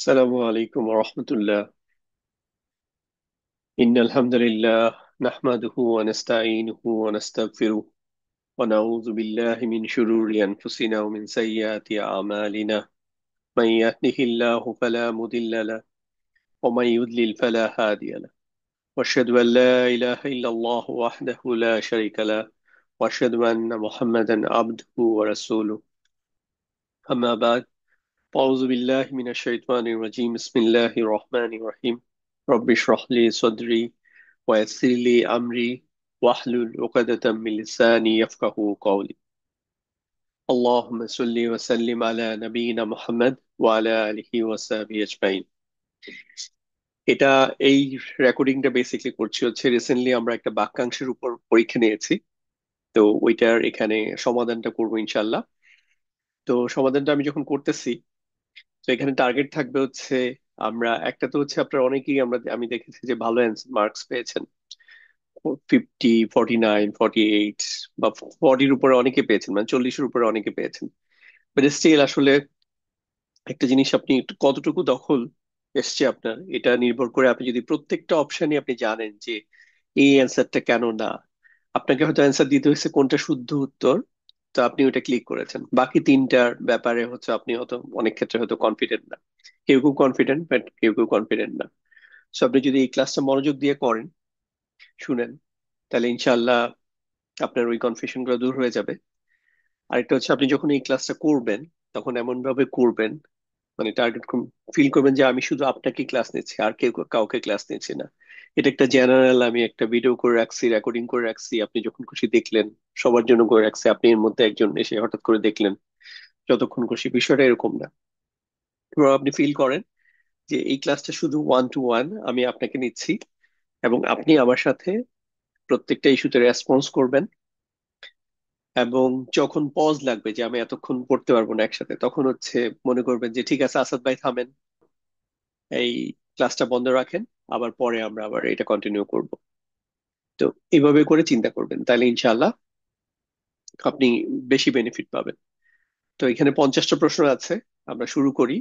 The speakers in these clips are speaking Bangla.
السلام عليكم ورحمة الله. إن الحمد لله نحمده ونستعينه ونستغفره ونعوذ بالله من شرور أنفسنا ومن سيئات أعمالنا. من يهده الله فلا مضل له ومن يضلل فلا هادي له. وأشهد أن لا إله إلا الله وحده لا شريك له، وأشهد أن محمدا عبده ورسوله. أما بعد، أعوذ بالله من الشيطان الرجيم. بسم الله الرحمن الرحيم. رب اشرح لي صدري ويسر لي أمري واحلل عقدة من لساني يفقه قولي. اللهم صل وسلم على نبينا محمد وعلى آله وصحبه أجمعين. এটা এই রেকর্ডিংটা বেসিক্যালি করছি হচ্ছে রিসেন্টলি আমরা একটা বাক্যাংশের উপর পরীক্ষা নিয়েছি। তো ওইটার এখানে সমাধানটা করবো ইনশাল্লাহ। তো সমাধানটা আমি যখন করতেছি, তো এখানে টার্গেট থাকবে হচ্ছে, আমরা একটা তো হচ্ছে আপনার অনেকেই আমি দেখেছি যে ভালো মার্কস পেয়েছেন, 50, 49, 48 বা 40-র উপরে অনেকে পেয়েছেন, মানে 40-এর উপরে অনেকে পেয়েছেন। বাট স্টিল আসলে একটা জিনিস, আপনি একটু কতটুকু দখল এসছে আপনার, এটা নির্ভর করে আপনি যদি প্রত্যেকটা অপশনই আপনি জানেন যে এই অ্যান্সারটা কেন না, আপনাকে হয়তো অ্যান্সার দিতে হয়েছে কোনটা শুদ্ধ উত্তর, তো আপনি ওটা ক্লিক করেছেন। বাকি তিনটার ব্যাপারে হচ্ছে আপনি হয়তো অনেক ক্ষেত্রে হয়তো কনফিডেন্ট না। কেউ কেউ কনফিডেন্ট, বাট কেউ কেউ কনফিডেন্ট না। সো আপনি যদি এই ক্লাসটা মনোযোগ দিয়ে করেন, শুনেন, তাহলে ইনশাআল্লাহ আপনার ওই কনফিউশন গুলো দূর হয়ে যাবে। আরেকটা হচ্ছে, আপনি যখন এই ক্লাসটা করবেন তখন এমন ভাবে করবেন, মানে টার্গেট ফিল করবেন যে আমি শুধু আপনাকে ক্লাস নিচ্ছি, আর কেউ কাউকে ক্লাস নিচ্ছি না। এটা একটা জেনারেল, আমি একটা ভিডিও করে রাখছি, রেকর্ডিং করে রাখছি, আপনি যখন খুশি দেখলেন, সবার জন্য করে রাখছি, আপনি এর মধ্যে একজন এসে হঠাৎ করে দেখলেন, যতক্ষণ খুশি। বিষয়টা এরকম না। এবার আপনি ফিল করেন যে এই ক্লাসটা শুধু 1 to 1 আমি আপনাকে নিচ্ছি, এবং আপনি আমার সাথে প্রত্যেকটা ইস্যুতে রেসপন্স করবেন। এবং যখন পজ লাগবে যে আমি এতক্ষণ পড়তে পারবো না একসাথে, তখন হচ্ছে মনে করবেন যে ঠিক আছে আসাদ ভাই থামেন, এই ক্লাসটা বন্ধ রাখেন, আবার পরে আমরা আবার এটা কন্টিনিউ করব। তো এইভাবে করে চিন্তা করবেন, তাহলে ইনশাআল্লাহ আপনি বেশি বেনিফিট পাবেন। তো এখানে 50টা প্রশ্ন আছে, আমরা শুরু করি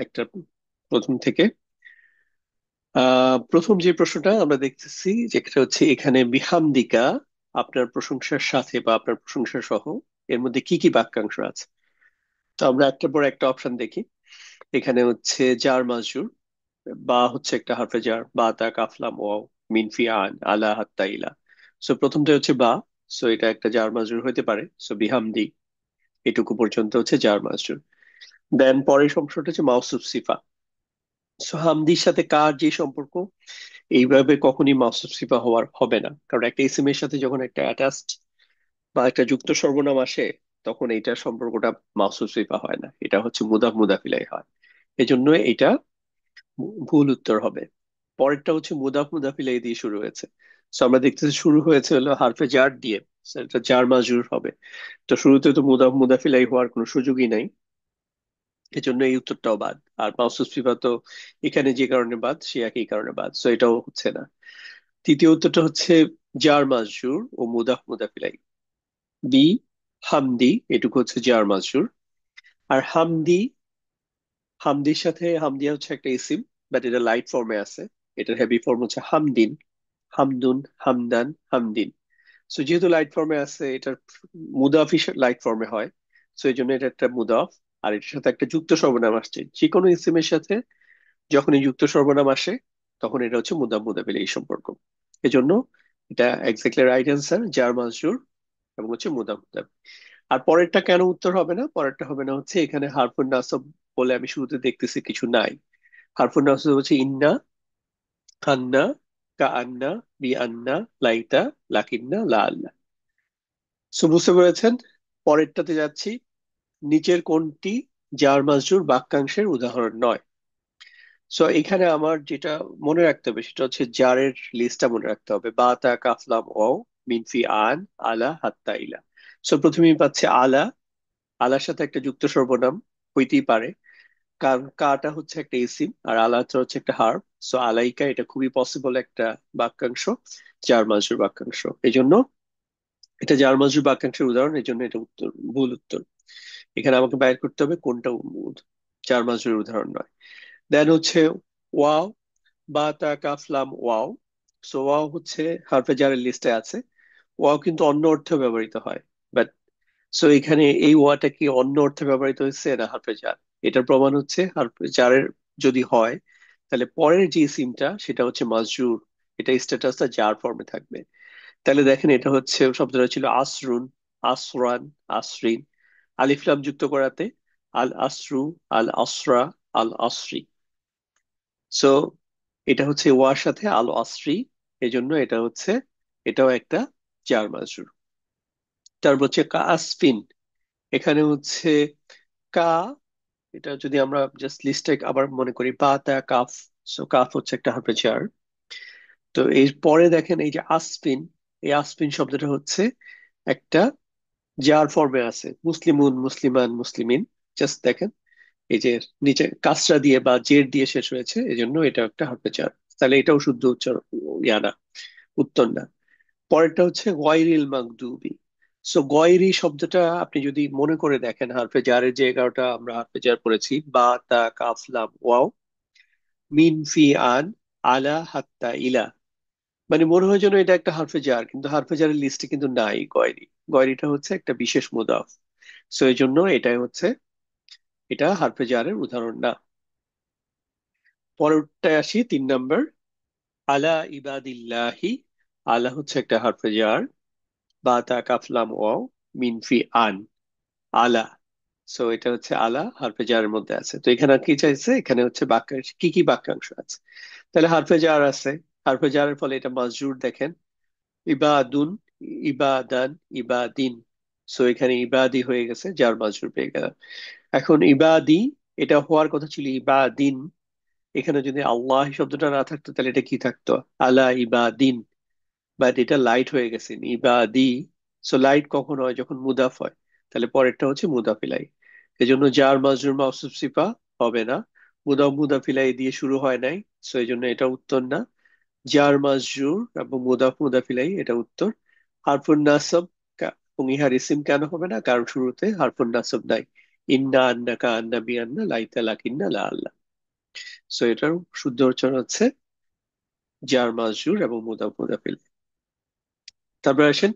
একটা প্রথম থেকে। প্রথম যে প্রশ্নটা আমরা দেখতেছি, যেটা হচ্ছে এখানে বিহামদিকা, আপনার প্রশংসার সাথে বা আপনার প্রশংসা সহ এর মধ্যে কি কি বাক্যাংশ আছে। তো আমরা একটার পর একটা অপশন দেখি। এখানে হচ্ছে জার মাজরুর, বা হচ্ছে একটা হারফে জার, বা তা কাফলাম ওয়াও মিনফি আন আলা হাত্তা ইলা। সো প্রথমটা হচ্ছে বা, সো এটা একটা জার মাজরুর হতে পারে। সো বিহামদি, এটুকু পর্যন্ত হচ্ছে জার মাজরুর। দেন পরের অংশটা হচ্ছে মাউসুফ সিফা। সো হামদির সাথে কার যে সম্পর্ক, এইভাবে কখনই মাউসুফ সিফা হওয়ার হবে না, কারণ একটা ইসিমের সাথে যখন একটা অ্যাটাচড বা একটা যুক্ত সর্বনাম আসে, তখন এইটার সম্পর্কটা মাউসুফ সিফা হয় না, এটা হচ্ছে মুদাফ মুদাফিলাই হয়। এজন্য এটা ভুল উত্তর হবে। পরেরটা হচ্ছে মুদাফ মুদাফিলাই দিয়ে শুরু হয়েছে। তো আমরা দেখতেছি শুরু হয়েছে হলো হারফে জার দিয়ে। So এটা জার মাজরুর হবে। তো শুরুতে তো মুদাফ মুদাফিলাই হওয়ার কোনো সুযোগই নাই, এজন্য এই উত্তরটাও বাদ। আর মাউসুফ সিফা তো এখানে যে কারণে বাদ, সে একই কারণে বাদ, সো এটাও হচ্ছে না। তৃতীয় উত্তরটা হচ্ছে জার মাজরুর ও মুদাফ মুদাফিলাই। বি হামদি, এটুকু হচ্ছে জার মাজরুর। আর হামদি, হামদির সাথে হামদিয়া হচ্ছে একটা ইসিম, বাট এটা লাইট ফর্মে আছে। এটার হেভি ফর্ম হচ্ছে হামদিন, হামদুন, হামদান, হামদিন। সো যেহেতু লাইট ফর্মে আছে, এটার মুদাফি লাইট ফর্মে হয়। সো এই জন্য এটা একটা মুদাফ। আর এটার সাথে একটা যুক্ত সর্বনাম আসছে, যে কোনো ইসিমের সাথে যখনই যুক্ত সর্বনাম আসে, তখন এটা হচ্ছে মুদাফ মুদাফিল এই সম্পর্ক। এজন্য এটা এক্স্যাক্টলি রাইট অ্যান্সার, জার মাজরুর এবং হচ্ছে মুদাফ মুদাফিল। আর পরেরটা কেন উত্তর হবে না, পরেরটা হবে না হচ্ছে এখানে হারফুন নাসব বলে আমি শুরুতে দেখতেছি কিছু নাই। হারফুন নাসব হচ্ছে ইন্না, আন্না, কা আন্না, বি আন্না, লাইতা, লাকিন্না, লা আল্লাহ। সো বুঝতে পেরেছেন। পরেরটাতে যাচ্ছি, নিচের কোনটি জার মাজরুর বাক্যাংশের উদাহরণ নয়। সো এখানে আমার যেটা মনে রাখতে হবে সেটা হচ্ছে জারের লিস্টটা মনে রাখতে হবে। বা তা কাফলাম ও মিনফি আন আলা হাত্তা ইলা। সো প্রথমেই পাচ্ছে আলা। আলার সাথে একটা যুক্ত সর্বনাম হইতেই পারে, কারণ কাটা হচ্ছে একটা ইসিম আর আলাটা হচ্ছে একটা হার্ব। সো আলাইকা এটা খুবই পসিবল একটা বাক্যাংশ, জার মাজরুর বাক্যাংশ। এই জন্য এটা জার মাজরুর বাক্যাংশের উদাহরণ, এই জন্য এটা উত্তর, ভুল উত্তর। এখানে আমাকে বাইর করতে হবে কোনটা জার মাজরুর উদাহরণ নয়। দেন হচ্ছে ওয়াও, বা তা কাফ লাম ওয়াও। সো ওয়াও হচ্ছে হারফে জারের লিস্টে আছে। ওয়াও কিন্তু অন্য অর্থে ব্যবহৃত হয়, বাট সো এখানে এই ওয়াটা কি অন্য অর্থে ব্যবহৃত হচ্ছে না হারফে জার? এটার প্রমাণ হচ্ছে হারফে জারের যদি হয়, তাহলে পরের যে সিমটা সেটা হচ্ছে মাজরুর। এটা স্ট্যাটাসটা জার ফর্মে থাকবে। তাহলে দেখেন এটা হচ্ছে শব্দটা ছিল আসরুন, আসরান, আসরিন। আলিফ লাম যুক্ত করাতে আল আসরু, আল আসরা, আল আসরি। সো এটা হচ্ছে ওয়ার সাথে আল আসরি, এজন্য এটা হচ্ছে, এটাও একটা জার মাজরুর। তারপর হচ্ছে কা আসফিন। এখানে হচ্ছে কা, এটা যদি আমরা জাস্ট লিস্টে আবার মনে করি বা তা কাফ। সো কাফ হচ্ছে একটা হারফে জার। তো এর পরে দেখেন এই যে আসফিন, এই আসফিন শব্দটা হচ্ছে একটা জার ফর্মে আছে, মুসলিমুন, মুসলিমান, মুসলিমিন। জাস্ট দেখেন এই যে নিচে কাসরা দিয়ে বা জের দিয়ে শেষ হয়েছে, এই জন্য এটা একটা হারফে জার। তাহলে এটাও শুদ্ধ উচ্চারণ, ইয়া না, উত্তর না। পরেরটা হচ্ছে গয়রিল মাগদুবি। সো গয়রি শব্দটা আপনি যদি মনে করে দেখেন, হারফে জারের যে 11টা আমরা হারফে জার পড়েছি, বা তা কাফ লাম ওয়াও, মিন ফি আন, আলা হাত্তা ইলা, মানে মনে হয় যেন এটা একটা হারফে জার, কিন্তু হারফে জারের লিস্টে কিন্তু নাই গয়রি। গয়রিটা হচ্ছে একটা বিশেষ মুদাফ। সো এই জন্য এটাই হচ্ছে, এটা হারফে জারের উদাহরণ না। পরেরটায় আসি, 3 নম্বর, আলা ইবাদিল্লাহি। আলা হচ্ছে একটা হারফে জার, বা তা কাফলাম ওয়াও, মিন ফি আন, আলা। সো এটা হচ্ছে আলা হারফে জারের মধ্যে আছে। তো এখানে আর কি চাইছে, এখানে হচ্ছে বাক্যাংশ, কি কি বাক্যাংশ আছে। তাহলে হারফে জার আছে, হারফে জারের ফলে এটা মাজরুর দেখেন, ইবাদুন, ইবাদান, ইবাদিন। সো এখানে ইবাদি হয়ে গেছে, যার মাজরুর পেয়ে গেলাম। এখন ইবাদি, এটা হওয়ার কথা ছিল ইবাদিন। এখানে যদি আল্লাহ শব্দটা না থাকতো তাহলে এটা কি থাকতো, আলা ইবাদিন। বাট এটা লাইট হয়ে গেছে, ইবাদি। সো লাইট কখন হয়, যখন মুদাফ হয়। তাহলে পরেরটা হচ্ছে মুদাফিলাই। এজন্য জার মাজরুর মাউসুফ সিফা হবে না, মুদাফ মুদাফিলাই দিয়ে শুরু হয় নাই। সো এই জন্য এটা উত্তর না। জার মাজরুর এবং মুদাফ মুদাফিলাই, এটা উত্তর। হারফুন নাসব এবং ইহার ইসিম কেন হবে না, কারণ শুরুতে হারফুন নাসব নাই। ইন্না, আন্না, কা, আন্না, বিয়ান্না, লাইতা, লাকিন্না, লা আল্লাহ। সো এটার শুদ্ধ উচ্চারণ হচ্ছে জার মাজরুর এবং মুদাফ মুদাফিল। তারপর আসেন,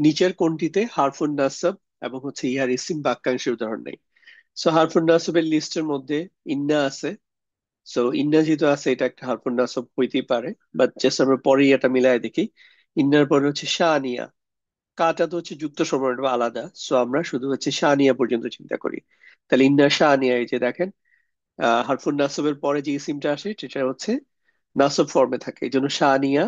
নিচের কোনটিতে হারফুন নাসব এবং হচ্ছে ইহার ইসিম বাক্যাংশের উদাহরণ নেই? সো হারফুন নাসবের লিস্টের মধ্যে ইন্না আছে। সো ইন্না যেহেতু আছে, এটা একটা হারফুন নাসব হইতেই পারে, বাট জাস্ট আমরা পরে এটা মিলাই দেখি। ইন্নার পরে হচ্ছে শানিয়া। কাটা তো হচ্ছে যুক্ত সবর্ণ বা আলাদা, সো আমরা শুধু হচ্ছে শানিয়া পর্যন্ত চিন্তা করি। তাহলে ইন্না শানিয়া, এই যে দেখেন, হারফুন নাসবের পরে যে ইসিমটা আসে সেটা হচ্ছে নাসব ফর্মে থাকে, এই জন্য শানিয়া,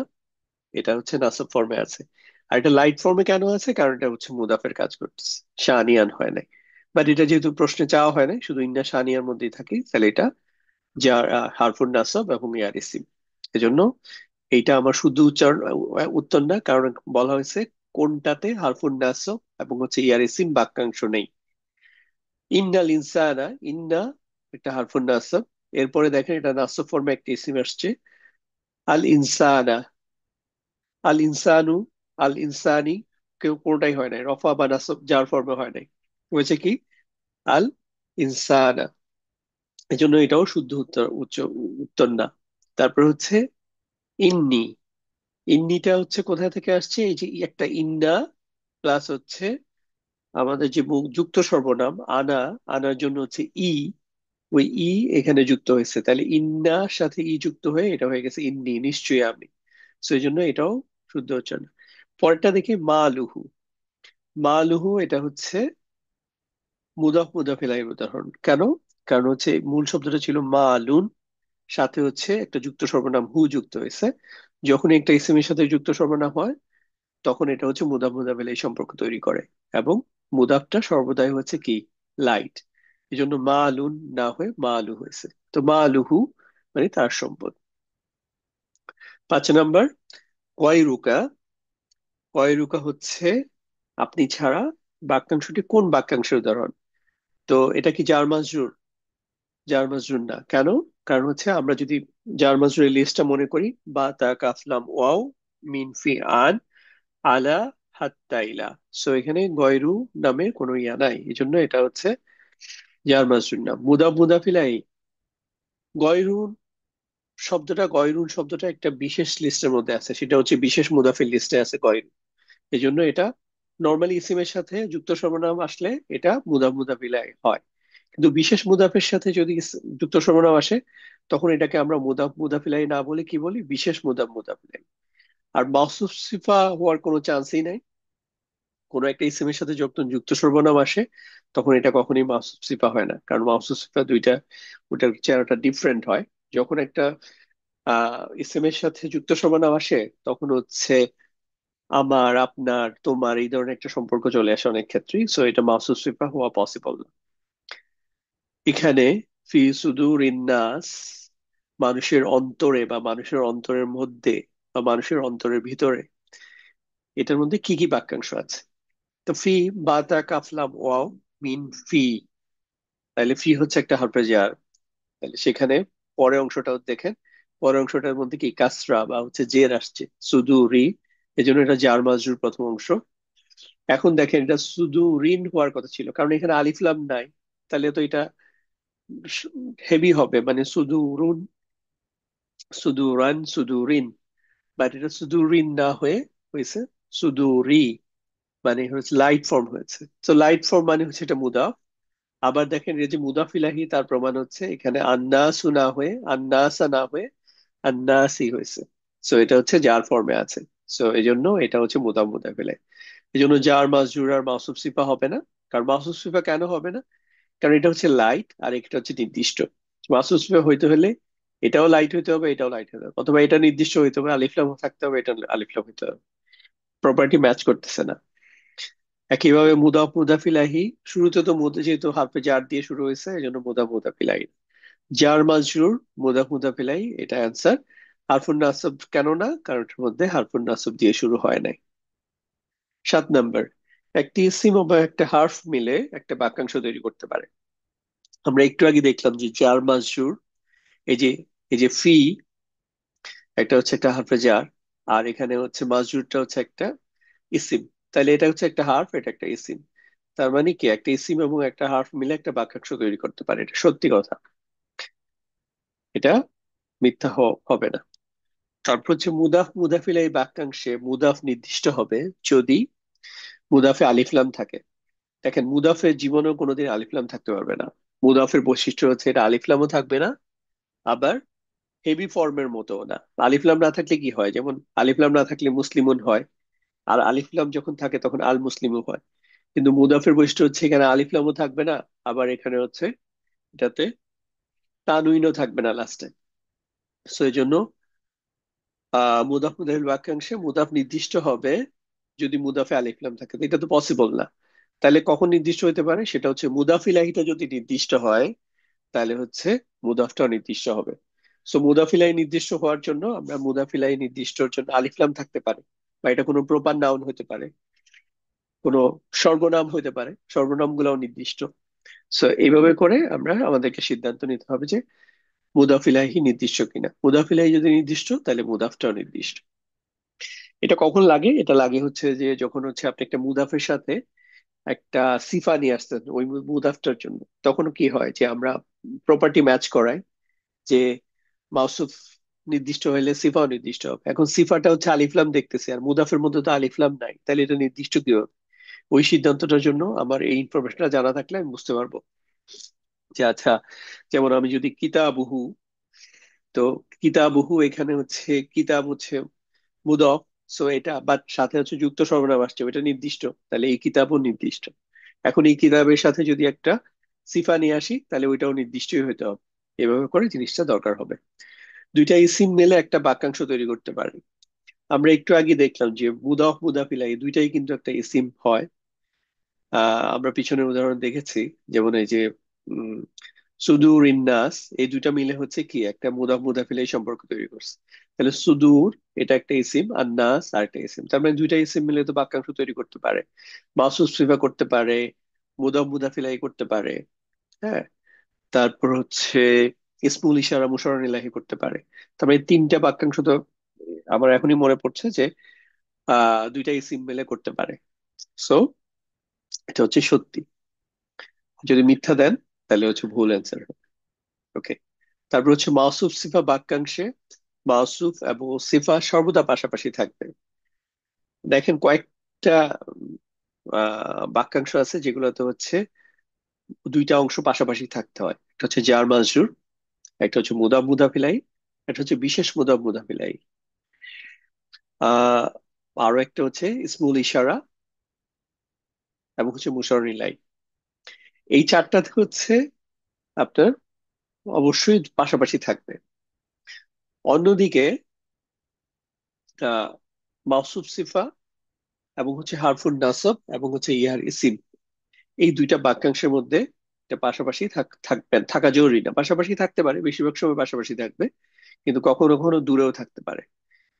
এটা হচ্ছে নাসব ফর্মে আছে। আর এটা লাইট ফর্মে কেন আছে, কারণ এটা হচ্ছে মুদাফের কাজ করতেছে, শানিয়ান হয় নাই। বাট এটা যেহেতু প্রশ্নে চাওয়া হয় নাই, শুধু ইন্না শানিয়ার মধ্যেই থাকে, তাহলে এটা যার হারফুন নাসব এবং ইয়ার ইসিম। এজন্য এইটা আমার শুদ্ধ উচ্চারণ, উত্তর না, কারণ বলা হয়েছে কোনটাতে হারফুন নাসব এবং হচ্ছে ইয়ার ইসিম বাক্যাংশ নেই। ইন্নাল ইনসানা, ইন্না একটা হারফুন নাসব। এরপরে দেখেন এটা নাসব ফর্মে একটা ইসিম আসছে, আল ইনসানা, আল ইনসানু, আল ইনসানি। কেউ কোনটাই হয় নাই, রফা বা নাসব যার ফর্মে হয় নাই, হয়েছে কি আল ইনসানা। এই জন্য এটাও শুদ্ধ উত্তর, উত্তর না। তারপর হচ্ছে ইন্নি। ইন্নিটা হচ্ছে কোথা থেকে আসছে, এই যে একটা ইন্না প্লাস হচ্ছে আমাদের যে যুক্ত সর্বনাম আনা, আনার জন্য হচ্ছে ই, ওই ই এখানে যুক্ত হয়েছে, তাহলে ইন্নার সাথে ই যুক্ত হয়ে এটা হয়ে গেছে ইন্নি, নিশ্চয়ই আমি। তো এই জন্য এটাও শুদ্ধ হচ্ছে না। পরেরটা দেখি মালুহু। মালুহু এটা হচ্ছে মুদাফ মুদাফিলাহির উদাহরণ। কেন? কারণ হচ্ছে মূল শব্দটা ছিল মালুন, সাথে হচ্ছে একটা যুক্ত সর্বনাম হু যুক্ত হয়েছে। যখন একটা ইসিমের সাথে যুক্ত সর্বনাম হয়, তখন এটা হচ্ছে মুদাফ মুদাফিল এই সম্পর্ক তৈরি করে। এবং মুদাফটা সর্বদাই হচ্ছে কি, লাইট। এই জন্য মা আলুন না হয়ে মা আলু হয়েছে। তো মা আলুহু মানে তার সম্পদ। 5 নম্বর, ওয়াইরুকা। ওয়াইরুকা হচ্ছে আপনি ছাড়া, বাক্যাংশটি কোন বাক্যাংশের উদাহরণ? তো এটা কি জার মাজরুর? জার মাজরুর না, কেন? কারণ হচ্ছে আমরা যদি জার মাজরুরের লিস্টটা মনে করি, বা তা কাফলাম ওয়াও, মিন ফি আন, আলা হাত্তা ইলা। সো এখানে গয়রু নামের কোনো ইয়া নাই, এই জন্য এটা হচ্ছে জার মাজরুর না। মুদাফ মুদাফ ইলাইহি, গয়রুন শব্দটা একটা বিশেষ লিস্টের মধ্যে আছে, সেটা হচ্ছে বিশেষ মুদাফিল লিস্টে আছে গয়রুন। এই জন্য এটা নর্মালি ইসিমের সাথে যুক্ত সর্বনাম আসলে এটা মুদাফ মুদাফিলাই হয়, কিন্তু বিশেষ মুদাফের সাথে যদি যুক্ত সর্বনাম আসে তখন এটাকে আমরা মুদাফ মুদাফিলাই না বলে কি বলি, বিশেষ মুদাফ মুদাফিলাই। আর মাউসুফ সিফা হওয়ার কোনো চান্সই নাই। কোনো একটা ইসিমের সাথে যখন যুক্ত সর্বনাম আসে তখন এটা কখনোই মাউসুফ সিফা হয় না, কারণ মাউসুফ সিফা দুইটা, ওটার চেহারাটা ডিফারেন্ট হয়। যখন একটা ইসিমের সাথে যুক্ত সর্বনাম আসে তখন হচ্ছে আমার, আপনার, তোমার এই ধরনের একটা সম্পর্ক চলে আসে অনেক ক্ষেত্রেই, সো এটা মাহসুস সিফা হওয়া পসিবল না। এখানে ফি সুদুর ইন্নাস, মানুষের অন্তরে বা মানুষের অন্তরের মধ্যে বা মানুষের অন্তরের ভিতরে, এটার মধ্যে কি কি বাক্যাংশ আছে? তো ফি, বাতা কাফলাম ওয়াও মিন ফি, তাহলে ফি হচ্ছে একটা হরফে জার। তাহলে সেখানে পরের অংশটাও দেখেন, পরের অংশটার মধ্যে কি কাসরা বা হচ্ছে জের আসছে, সুদুরি, এজন্য এটা জার মাজরুর প্রথম অংশ। এখন দেখেন এটা শুধু ঋণ হওয়ার কথা ছিল, কারণ এখানে আলিফ লাম নাই। তাহলে তো এটা হেভি হবে, মানে শুধু রুন, শুধু রান, শুধু ঋণ। বাট এটা শুধু ঋণ না হয়ে হয়েছে শুধু রি, মানে হচ্ছে লাইট ফর্ম হয়েছে। তো লাইট ফর্ম মানে হচ্ছে এটা মুদাফ। আবার দেখেন এই যে মুদাফ ইলাহি, তার প্রমাণ হচ্ছে এখানে আন্নাসু না হয়ে আন্নাসা না হয়ে আন্নাসি হয়েছে। সো এটা হচ্ছে যার ফর্মে আছে। সো এই জন্য এটা হচ্ছে মুদাফ মুদাফ ইলাহি। এই জন্য জার মাজরুর আর মাউসুফ সিফা হবে না। কারণ মাউসুফ সিফা কেন হবে না? কারণ এটা হচ্ছে লাইট আর এটা হচ্ছে নির্দিষ্ট। মাসুস হইতে হলে এটাও লাইট হইতে হবে, এটাও লাইট হতে হবে, অথবা এটা নির্দিষ্ট হইতে হবে, আলিফলাম থাকতে হবে, এটা আলিফলাম হইতে হবে। প্রপার্টি ম্যাচ করতেছে না। একইভাবে মুদাফ মুদাফিলাহি, শুরুতে তো যেহেতু হারফে জার দিয়ে শুরু হয়েছে এই জন্য মুদাফ মুদাফিলাহি। জার মাজরুর মুদাফ মুদাফিলাহি, এটা অ্যান্সার। হারফুন নাসব কেন না? কারণ এর মধ্যে হারফুন নাসব দিয়ে শুরু হয় নাই। 7 নাম্বার, একটি ইসিম বা একটা হার্ফ মিলে একটা বাক্যাংশ তৈরি করতে পারে। আমরা একটু আগে দেখলাম যে জার মাজরুর, এই যে এই যে ফি, একটা হচ্ছে একটা হারফে জার, আর এখানে হচ্ছে মাজরুরটা হচ্ছে একটা ইসিম। তাহলে এটা হচ্ছে একটা হার্ফ, এটা একটা ইসিম। তার মানে কি একটা ইসিম এবং একটা হার্ফ মিলে একটা বাক্যাংশ তৈরি করতে পারে, এটা সত্যি কথা, এটা মিথ্যা হবে না। তারপর হচ্ছে মুদাফ মুদাফিল, এই বাক্যাংশে মুদাফ নির্দিষ্ট হবে যদি মুদাফে আলিফলাম থাকে। দেখেন মুদাফের জীবনেও কোনোদিন আলিফলাম থাকতে পারবে না। মুদাফের বৈশিষ্ট্য হচ্ছে এটা আলিফলামও থাকবে না, আবার হেভি ফর্মের মতো না। আলিফলাম না থাকলে কি হয়, যেমন আলিফলাম না থাকলে মুসলিমুন হয়, আর আলিফলাম যখন থাকে তখন আল মুসলিমও হয়। কিন্তু মুদাফের বৈশিষ্ট্য হচ্ছে এখানে আলিফলামও থাকবে না, আবার এখানে হচ্ছে এটাতে তানউইনও থাকবে না লাস্টে। সো এই জন্য মুদাফ মুদাফিল বাক্যাংশে মুদাফ নির্দিষ্ট হবে যদি মুদাফে আলিফলাম থাকে। তো এটা তো পসিবল না। তাহলে কখন নির্দিষ্ট হতে পারে? সেটা হচ্ছে মুদাফিলাহিটা যদি নির্দিষ্ট হয় তাহলে হচ্ছে মুদাফটাও নির্দিষ্ট হবে। সো মুদাফিলাই নির্দিষ্ট হওয়ার জন্য আমরা মুদাফিলাই নির্দিষ্টর জন্য আলিফলাম থাকতে পারে, বা এটা কোনো প্রপার নাউন হতে পারে, কোনো সর্বনাম হতে পারে, সর্বনাম গুলাও নির্দিষ্ট। সো এইভাবে করে আমরা আমাদেরকে সিদ্ধান্ত নিতে হবে যে মুদাফিলাহি নির্দিষ্ট কিনা। মুদাফিলাহি যদি নির্দিষ্ট তাহলে মুদাফটাও নির্দিষ্ট। এটা কখন লাগে? এটা লাগে হচ্ছে যে যখন হচ্ছে আপনি একটা মুদাফের সাথে একটা সিফা নিয়ে আসতেন ওই মুদাফটার জন্য, তখন কি হয় যে আমরা প্রপার্টি ম্যাচ করাই যে মাউসুফ নির্দিষ্ট হলে সিফাও নির্দিষ্ট হবে। এখন সিফাটা হচ্ছে আলিফলাম দেখতেছে আর মুদাফের মধ্যে তো আলিফলাম নাই, তাহলে এটা নির্দিষ্ট কি হবে? ওই সিদ্ধান্তটার জন্য আমার এই ইনফরমেশনটা জানা থাকলে আমি বুঝতে পারবো যে আচ্ছা, যেমন আমি যদি কিতাবুহু, তো কিতাবুহু এখানে হচ্ছে কিতাব হচ্ছে মুদফ, সো এটা বাট সাথে হচ্ছে যুক্ত সর্বনাম আসছে, এটা নির্দিষ্ট, তাহলে এই কিতাবও নির্দিষ্ট। এখন এই কিতাবের সাথে যদি একটা সিফা নিয়ে আসি তাহলে ওইটাও নির্দিষ্টই হতে হবে। এভাবে করে জিনিসটা দরকার হবে। দুইটা ইসিম মিলে একটা বাক্যাংশ তৈরি করতে পারে। আমরা একটু আগে দেখলাম যে মুদাফ মুদাফিলা এই দুইটাই কিন্তু একটা ইসিম হয়। আমরা পিছনের উদাহরণ দেখেছি, যেমন এই যে উম সুদূর ইন্নাস, এই দুইটা মিলে হচ্ছে কি একটা মুদাফ মুদাফিল এই সম্পর্ক তৈরি করছে। তাহলে সুদূর এটা একটা ইসিম আর নাস আর একটা ইসিম, তার মানে দুইটা ইসিম মিলে তো বাক্যাংশ তৈরি করতে পারে, মাসুস সিফা করতে পারে, মুদাফ মুদাফিলাই করতে পারে। হ্যাঁ, তারপর হচ্ছে ইসমুল ইশারা মুশাররন ইলাহি করতে পারে। তার মানে তিনটা বাক্যাংশ তো আমার এখনই মনে পড়ছে যে দুইটা ইসিম মিলে করতে পারে। সো এটা হচ্ছে সত্যি। যদি মিথ্যা দেন তাহলে হচ্ছে ভুল অ্যান্সার। ওকে, তারপর হচ্ছে মাওসুফ সিফা বাক্যাংশে মাওসুফ এবং সিফা সর্বদা পাশাপাশি থাকবে। দেখেন কয়েকটা বাক্যাংশ আছে যেগুলোতে হচ্ছে দুইটা অংশ পাশাপাশি থাকতে হয়। একটা হচ্ছে জার মাজরুর, একটা হচ্ছে মুদাফ মুদাফিলাই, একটা হচ্ছে বিশেষ মুদাফ মুদাফিলাই। আহ আরো একটা হচ্ছে ইসমুল ইশারা এবং হচ্ছে মুশাররিলাই। এই চারটাতে হচ্ছে আপনার অবশ্যই পাশাপাশি থাকবে। অন্যদিকে আহ মাওসুফ সিফা এবং হচ্ছে হারফুন নাসব এবং হচ্ছে ইহার ইসিম, এই দুইটা বাক্যাংশের মধ্যে এটা পাশাপাশি থাকবেন, থাকা জরুরি না, পাশাপাশি থাকতে পারে, বেশিরভাগ সময় পাশাপাশি থাকবে, কিন্তু কখনো কখনো দূরেও থাকতে পারে।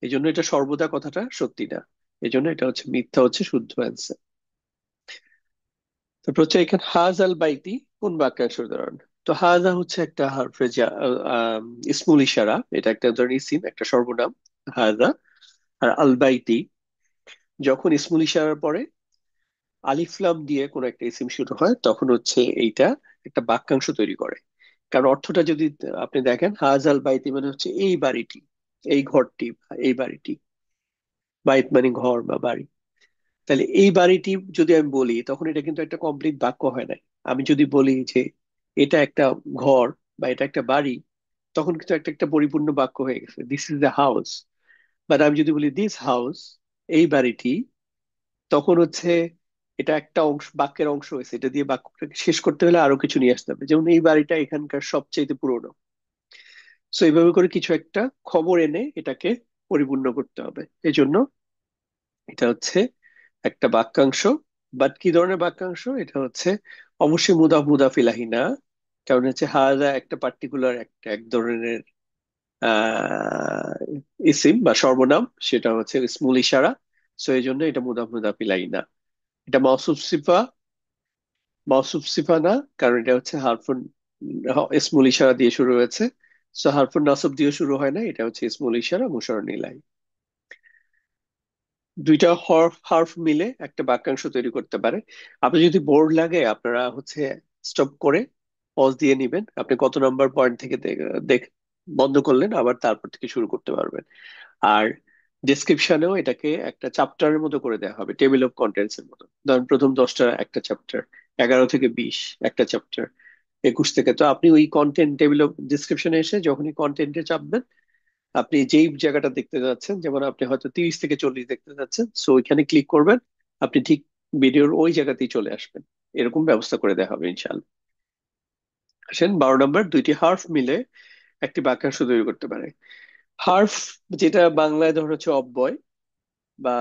এই জন্য এটা সর্বদা কথাটা সত্যি না, এই জন্য এটা হচ্ছে মিথ্যা, হচ্ছে শুদ্ধ অ্যান্সার। তারপর হচ্ছে এখানে হাজ আল বাইতি কোন বাক্যাংশ উদাহরণ? তো হাজা হচ্ছে একটা হারফে ইসমুল ইশারা, এটা একটা ধরনের ইসিম, একটা সর্বনাম হাজা। আর আল বাইতি যখন ইসমুল ইশারার পরে আলিফ লাম দিয়ে কোনো একটা ইসিম শুরু হয় তখন হচ্ছে এইটা একটা বাক্যাংশ তৈরি করে। কারণ অর্থটা যদি আপনি দেখেন, হাজ আল বাইতি মানে হচ্ছে এই বাড়িটি, এই ঘরটি বা এই বাড়িটি। বাইত মানে ঘর বা বাড়ি। তাহলে এই বাড়িটি যদি আমি বলি তখন এটা কিন্তু একটা কমপ্লিট বাক্য হয় নাই। আমি যদি বলি যে এটা একটা ঘর বা এটা একটা বাড়ি, তখন কিন্তু একটা একটা পরিপূর্ণ বাক্য হয়ে গেছে, this is the house. But আমি যদি বলি দিস হাউস, এই বাড়িটি, তখন হচ্ছে এটা একটা অংশ, বাক্যের অংশ হয়েছে, এটা দিয়ে বাক্যটাকে শেষ করতে হলে আরো কিছু নিয়ে আসতে হবে, যেমন এই বাড়িটা এখানকার সবচেয়ে পুরনো। সো এইভাবে করে কিছু একটা খবর এনে এটাকে পরিপূর্ণ করতে হবে। এই জন্য এটা হচ্ছে একটা বাক্যাংশ। বাট কি ধরনের বাক্যাংশ এটা হচ্ছে? অবশ্যই মুদাফ মুদাফ ইলাহি না, কারণ হচ্ছে হাজা একটা পার্টিকুলার একটা এক ধরনের আহ ইসিম বা সর্বনাম, সেটা হচ্ছে ইসমুল ইশারা। সো এই জন্য এটা মুদাফ মুদাফ ইলাহি না। এটা মাওসুফ সিফা, মাওসুফ সিফা না, কারণ এটা হচ্ছে হারফুন ইসমুল ইশারা দিয়ে শুরু হয়েছে। সো হারফুন নাসব দিয়ে শুরু হয় না, এটা হচ্ছে ইসমুল ইশারা মুশাররফ ইলাহি। দুইটা হরফ হার্ফ মিলে একটা বাক্যাংশ তৈরি করতে পারে। আপনি যদি বোর্ড লাগে আপনারা হচ্ছে স্টপ করে পজ দিয়ে নিবেন, আপনি কত নাম্বার পয়েন্ট থেকে দেখ বন্ধ করলেন, আবার তারপর থেকে শুরু করতে পারবেন। আর ডেসক্রিপশনেও এটাকে একটা চ্যাপ্টারের মতো করে দেওয়া হবে, টেবিল অফ কন্টেন্টস এর মতো। ধরেন প্রথম 10টা একটা চ্যাপ্টার, 11 থেকে 20 একটা চ্যাপ্টার, 21 থেকে। তো আপনি ওই কন্টেন্ট টেবিল অফ ডিসক্রিপশনে এসে যখনই কন্টেন্টে চাপবেন, আপনি যেই জায়গাটা দেখতে যাচ্ছেন, যেমন আপনি হয়তো 30 থেকে 40 দেখতে যাচ্ছেন, সো ওইখানে ক্লিক করবেন, আপনি ঠিক ভিডিওর ওই জায়গাতেই চলে আসবেন। এরকম ব্যবস্থা করে দেওয়া হবে ইনশাল্লাহ। আসেন 12 নম্বর, দুইটি হার্ফ মিলে একটি বাক্যাংশ তৈরি করতে পারে। হার্ফ যেটা বাংলায় ধর হচ্ছে অব্যয়, বা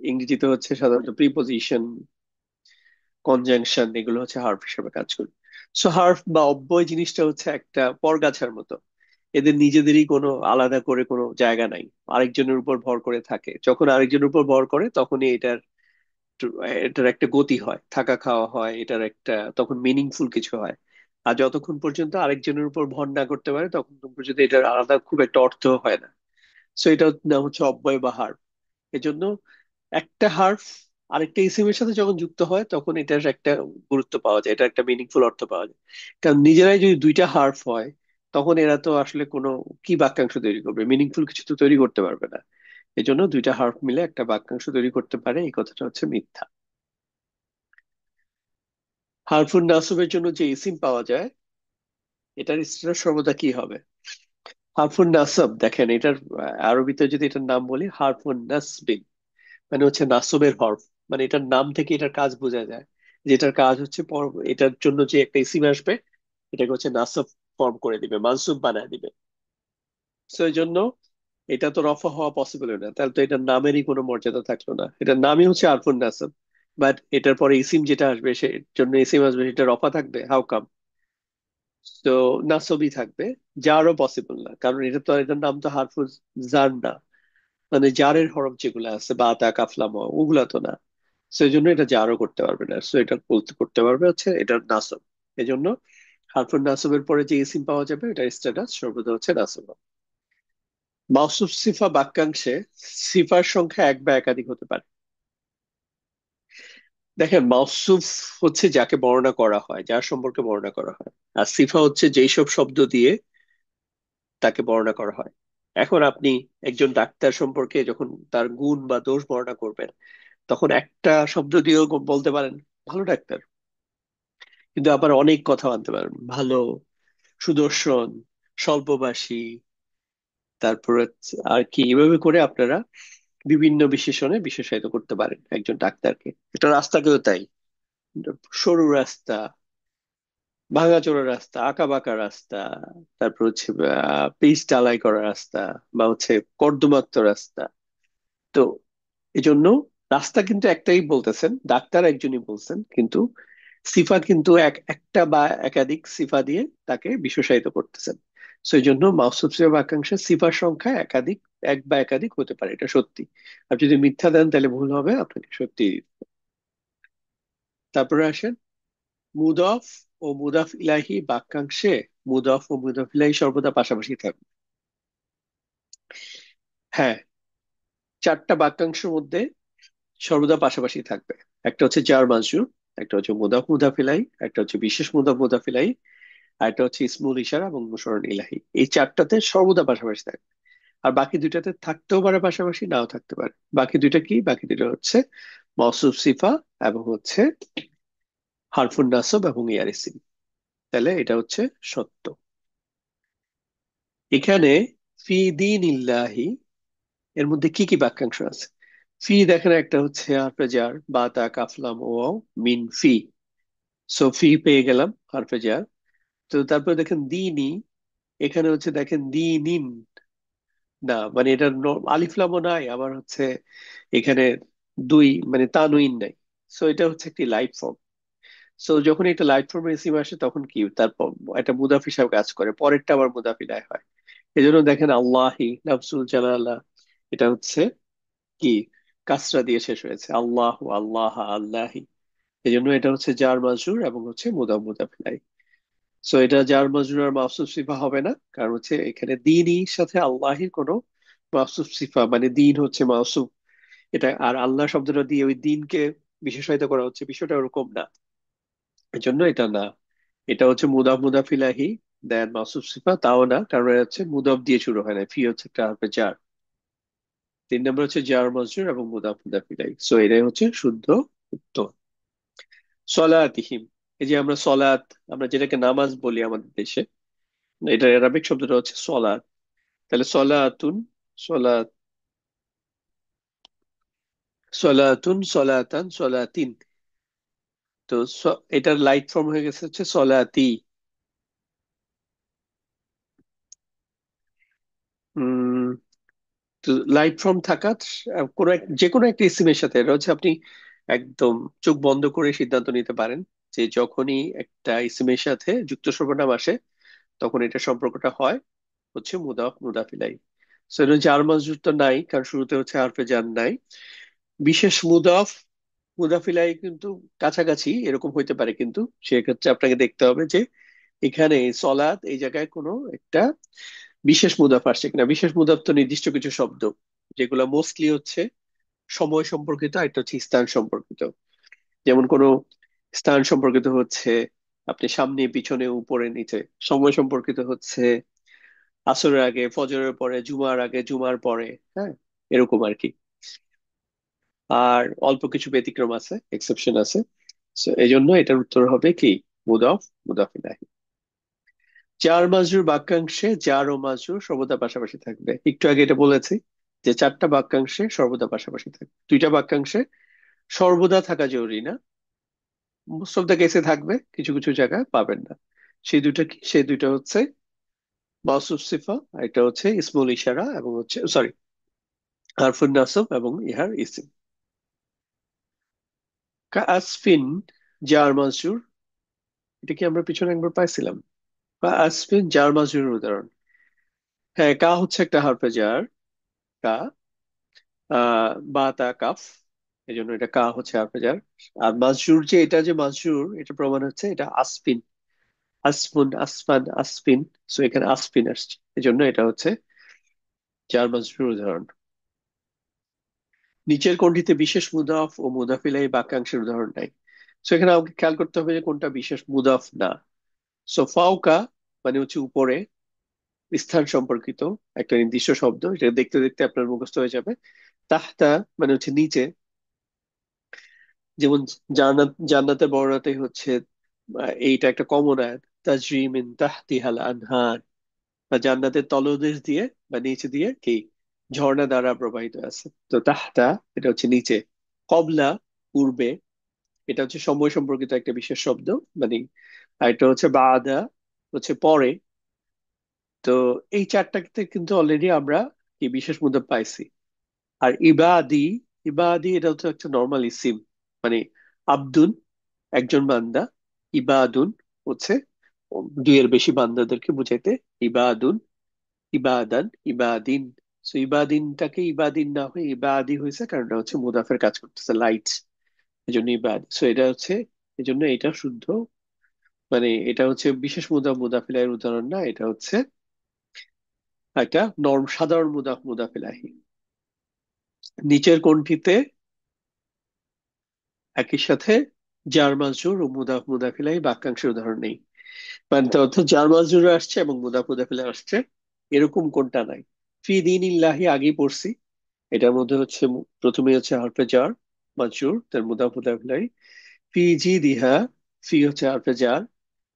ইংরেজিতে হচ্ছে সাধারণত প্রিপোজিশন, কনজাংশন, এগুলো হচ্ছে হার্ফ হিসেবে কাজ করে। সো হার্ফ বা অব্যয় জিনিসটা হচ্ছে একটা পরগাছার মতো, এদের নিজেদেরই কোনো আলাদা করে কোনো জায়গা নাই, আরেকজনের উপর ভর করে থাকে। যখন আরেকজনের উপর ভর করে তখনই এটার একটা গতি হয়, থাকা খাওয়া হয়, এটার একটা তখন মিনিংফুল কিছু হয়। আর যতক্ষণ পর্যন্ত আরেকজনের উপর ভর না করতে পারে ততক্ষণ পর্যন্ত এটার আলাদা খুব একটা অর্থ হয় না। সো এটা নাম হচ্ছে অব্যয় বা হার্ফ। এজন্য একটা হার্ফ আরেকটা ইসিমের সাথে যখন যুক্ত হয় তখন এটার একটা গুরুত্ব পাওয়া যায়, এটা একটা মিনিংফুল অর্থ পাওয়া যায়। কারণ নিজেরাই যদি দুইটা হার্ফ হয় তখন এরা তো আসলে কোনো কি বাক্যাংশ তৈরি করবে? মিনিংফুল কিছু তো তৈরি করতে পারবে না। এই জন্য দুইটা হার্ফ মিলে একটা বাক্যাংশ তৈরি করতে পারে, এই কথাটা হচ্ছে মিথ্যা। হারফুন নাসবের জন্য যে ইসিম পাওয়া যায়, এটার স্ট্যাটাস সর্বদা কি হবে? হারফুন নাসব, দেখেন এটার আরবিতে যদি এটার নাম বলি হারফুন নাসবিন, মানে হচ্ছে নাসবের হরফ। মানে এটার নাম থেকে এটার কাজ বোঝা যায়, যেটার কাজ হচ্ছে এটার জন্য যে একটা ইসিম আসবে এটাকে হচ্ছে নাসব ফর্ম করে দিবে, মানসুব বানায় দিবে। তো এই জন্য এটা তো রফা হওয়া পসিবল না, তাহলে তো এটার নামেরই কোনো মর্যাদা থাকলো না। এটার নামই হচ্ছে আরফুন নাসব, বাট এটার পরে ইসিম যেটা আসবে সে জন্য ইসিম আসবে, সেটা রফা থাকবে, হাউ কাম? তো নাসবই থাকবে, যারও পসিবল না, কারণ এটা তো, এটার নাম তো হারফুজ জার না, মানে জারের হরফ যেগুলো আছে বা তা কাফলাম ওগুলা তো না। সেই জন্য এটা জারও করতে পারবে না, সো এটা বলতে করতে পারবে হচ্ছে এটার নাসব। এই জন্য হারফুন নাসবের পরে যে ইসিম পাওয়া যাবে এটার স্ট্যাটাস সর্বদা হচ্ছে নাসব। মাওসুফ সিফা বাক্যাংশে সিফার সংখ্যা এক বা একাধিক হতে পারে। দেখেন মাওসুফ হচ্ছে যাকে বর্ণনা করা হয়, যার সম্পর্কে বর্ণনা করা হয়। আর সিফা হচ্ছে যেই সব শব্দ দিয়ে তাকে বর্ণনা করা হয়। এখন আপনি একজন ডাক্তার সম্পর্কে যখন তার গুণ বা দোষ বর্ণনা করবেন, তখন একটা শব্দ দিয়েও বলতে পারেন ভালো ডাক্তার, কিন্তু আবার অনেক কথা আনতে পারেন, ভালো, সুদর্শন, স্বল্পভাষী, তারপরে আর কি, এভাবে করে আপনারা বিভিন্ন বিশেষণে বিশেষায়িত করতে পারেন একজন ডাক্তারকে। এটা রাস্তাকেও তাই, সরু রাস্তা, ভাঙাচোরা রাস্তা, আঁকা বাঁকা রাস্তা, তারপর হচ্ছে পিচ ঢালাই করা রাস্তা, বা হচ্ছে কর্দমাক্ত রাস্তা। তো এই জন্য রাস্তা কিন্তু একটাই বলতেছেন, ডাক্তার একজনই বলছেন, কিন্তু সিফা কিন্তু একটা বা একাধিক সিফা দিয়ে তাকে বিশেষায়িত করতেছেন। তো এই জন্য মাউসুফ সিফা বাক্যাংশে সিফার সংখ্যা একাধিক, এক বা একাধিক হতে পারে, এটা সত্যি। আর যদি মিথ্যা দেন তাহলে ভুল হবে, আপনাকে সত্যি দিতে হবে। তারপরে আসেন মুদফ ও মুদাফ ইলাহি বাক্যাংশে মুদফ ও মুদাফ ইলাহি সর্বদা পাশাপাশি থাকবে। হ্যাঁ, চারটা বাক্যাংশের মধ্যে সর্বদা পাশাপাশি থাকবে। একটা হচ্ছে জার মাজরুর, একটা হচ্ছে মুদাফ মুদাফ ইলাহি, একটা হচ্ছে বিশেষ মুদাফ মুদাফ ইলাহি, আর একটা হচ্ছে ইসমুল ইশারা এবং মুশাররফ ইলাহি। এই চারটাতে সর্বদা পাশাপাশি থাকবে। আর বাকি দুইটাতে থাকতেও পারে পাশাপাশি, নাও থাকতে পারে। বাকি দুইটা কি? বাকি দুইটা হচ্ছে মওসুফ সিফা এবং হচ্ছে হারফুন নাসব এবং ইয়ার ইসিম। তাহলে এটা হচ্ছে সত্য। এখানে ফি দিন ইল্লাহি এর মধ্যে কি কি বাক্যাংশ আছে? ফি দেখেন, একটা হচ্ছে হারফে জার, বা তা কাফলাম ও মিন ফি। সো ফি পেয়ে গেলাম, হারফে জার। তো তারপরে দেখেন দিনই, এখানে হচ্ছে দেখেন দিনিন, না মানে এটা আলিফ লামও নাই, আবার হচ্ছে এখানে দুই মানে তানউইন নাই। সো এটা হচ্ছে একটি লাইট ফর্ম। সো যখন এটা লাইট ফর্ম রেসিভ আসে তখন কি, তারপর একটা মুদাফ হিসাবে কাজ করে, পরেরটা আবার মুদাফিলায় হয়। এই জন্য দেখেন আল্লাহি লাফজুল জালালা, এটা হচ্ছে কি, কাসরা দিয়ে শেষ হয়েছে, আল্লাহ, আল্লাহ, আল্লাহি। এই জন্য এটা হচ্ছে জার মাজরুর এবং হচ্ছে মুদাফিলাই। সো এটা জার মাজরুর আর মাউসুফ সিফা হবে না, কারণ হচ্ছে এখানে দিনই সাথে আল্লাহির কোনো মাউসুফ সিফা মানে দিন হচ্ছে মাউসুফ, এটা আর আল্লাহ শব্দটা দিয়ে ওই দিনকে বিশেষায়িত করা হচ্ছে, বিষয়টা ওরকম না। এই জন্য এটা না। এটা হচ্ছে মুদাফ ইলাহি দেন মাউসুফ সিফা, তাও না, কারণ এটা হচ্ছে মুদাফ দিয়ে শুরু হয় না, ফি হচ্ছে একটা হারফে জার। তিন নম্বর হচ্ছে জার মজরুর এবং মুদাফ ইলাহি। সো এটাই হচ্ছে শুদ্ধ উত্তর। সলাতিহিম, এই যে আমরা সলাত, আমরা যেটাকে নামাজ বলি আমাদের দেশে, এটা আরবিক শব্দটা হচ্ছে সলাত। তাহলে সলাতুন, সলাত, সলাতুন, সলাতান, সলাতিন। তো এটার লাইট ফর্ম হয়ে গেছে হচ্ছে সলাতি। উম তো লাইট ফর্ম থাকা কোনো যে কোনো একটা ইসিমের সাথে, এটা হচ্ছে আপনি একদম চোখ বন্ধ করে সিদ্ধান্ত নিতে পারেন যে যখনই একটা ইসিমের সাথে যুক্ত সর্বনাম আসে তখন এটা সম্পর্কটা হয় হচ্ছে মুদাফিলাই। সো এটা জার মাজরুর তো নাই, কারণ শুরুতে হচ্ছে হারফে জার নাই। বিশেষ মুদাফিলাই কিন্তু কাছাকাছি এরকম হইতে পারে, কিন্তু সেক্ষেত্রে আপনাকে দেখতে হবে যে এখানে সলাৎ এই জায়গায় কোনো একটা বিশেষ মুদাফ আসছে কিনা। বিশেষ মুদাফ তো নির্দিষ্ট কিছু শব্দ, যেগুলো মোস্টলি হচ্ছে সময় সম্পর্কিত, আর একটা হচ্ছে স্থান সম্পর্কিত। যেমন কোনো স্থান সম্পর্কিত হচ্ছে আপনি সামনে পিছনে উপরে নিচে, সময় সম্পর্কিত হচ্ছে আসরের আগে, ফজরের পরে, জুমার আগে, জুমার পরে, হ্যাঁ, এরকম আর কি। আর অল্প কিছু ব্যতিক্রম আছে, এক্সেপশন আছে। So, এই জন্য এটার উত্তর হবে কি, মুদাফ ইলাহি। জার মাজরুর বাক্যাংশে জার ও মাজরুর সর্বদা পাশাপাশি থাকবে, একটু আগে এটা বলেছি যে চারটা বাক্যাংশে সর্বদা পাশাপাশি থাকবে। দুইটা বাক্যাংশে সর্বদা থাকা জরুরি না, মোস্ট অফ দ্য কেসে থাকবে, কিছু কিছু জায়গায় পাবেন না। সেই দুইটা কি? সেই দুইটা হচ্ছে মাউসুফ সিফা, আর এটা হচ্ছে ইসমুল ইশারা এবং হচ্ছে সরি হারফুন নাসব এবং ইহার ইসিম। কাসফিন, জার মাজরুর, এটা কি আমরা পিছনে একবার পাইছিলাম? কাসফিন জার মাজরুর উদাহরণ। হ্যাঁ, কা হচ্ছে একটা হারফে জার, কা, বা তা কাফ, এই জন্য এটা কা হচ্ছে হারফে জার। আর মাজরুর, যে এটা যে মাজরুর, এটা প্রমাণ হচ্ছে এটা আসফিন, আসফুন, আসফান, আসফিন। সো এখানে আসফিন আসছে, এই জন্য এটা হচ্ছে জার মাজরুর উদাহরণ। নিচের কোনটিতে বিশেষ মুদাফ ও মুদাফিলাই বাক্যাংশের উদাহরণ নাই? সো এখানে আমাকে খেয়াল করতে হবে যে কোনটা বিশেষ মুদাফ না। সো ফাওকা মানে হচ্ছে উপরে, স্থান সম্পর্কিত একটা নির্দিষ্ট শব্দ, এটা দেখতে দেখতে আপনার মুখস্থ হয়ে যাবে। তাহতা মানে হচ্ছে নিচে। যেমন জান্নাত, জান্নাতের বর্ণনাটাই হচ্ছে এইটা একটা কমন আয়াত, তাজরি মিন তাহতিহাল আনহার, বা জান্নাতের তলদেশ দিয়ে বা নিচে দিয়ে কি ঝর্ণা দ্বারা প্রবাহিত আছে। তো তাহতা এটা হচ্ছে নিচে, কবলা পূর্বে, এটা হচ্ছে সময় সম্পর্কিত একটা বিশেষ শব্দ, মানে। আর এটা হচ্ছে বাদা, হচ্ছে পরে। তো এই চারটাতে কিন্তু অলরেডি আমরা কি বিশেষ মুদ্রা পাইছি। আর ইবাদি, ইবাদি এটা হচ্ছে একটা নর্মাল ইসিম, মানে আব্দুন একজন বান্দা, ইবাদুন হচ্ছে দুইয়ের বেশি বান্দাদেরকে বুঝাইতে ইবাদুন, ইবাদান, ইবাদিন। সো ইবাদিনটাকে ইবাদিন না হয়ে ইবাদি হয়েছে, কারণ এটা হচ্ছে মুদাফের কাজ করতেছে, লাইট, এই জন্য ইবাদ। সো এটা হচ্ছে, এই জন্য এটা শুদ্ধ, মানে এটা হচ্ছে বিশেষ মুদাফিলের উদাহরণ না, এটা হচ্ছে একটা সাধারণ মুদাফিলাহি। নিচের কোনটিতে একই সাথে জার মাজরুর ও মুদাফিলাই বাক্যাংশের উদাহরণ নেই? মানে তার অর্থ জার মাজরুর আসছে এবং মুদাফিলাই আসছে, এরকম কোনটা নাই? ফি দিন ইল্লাহি আগেই পড়ছি, এটার মধ্যে হচ্ছে প্রথমে হচ্ছে হরফে জার মাজরুর, তার মুদাফিলাই। ফি জি দিহা, ফি হচ্ছে হরফে জার,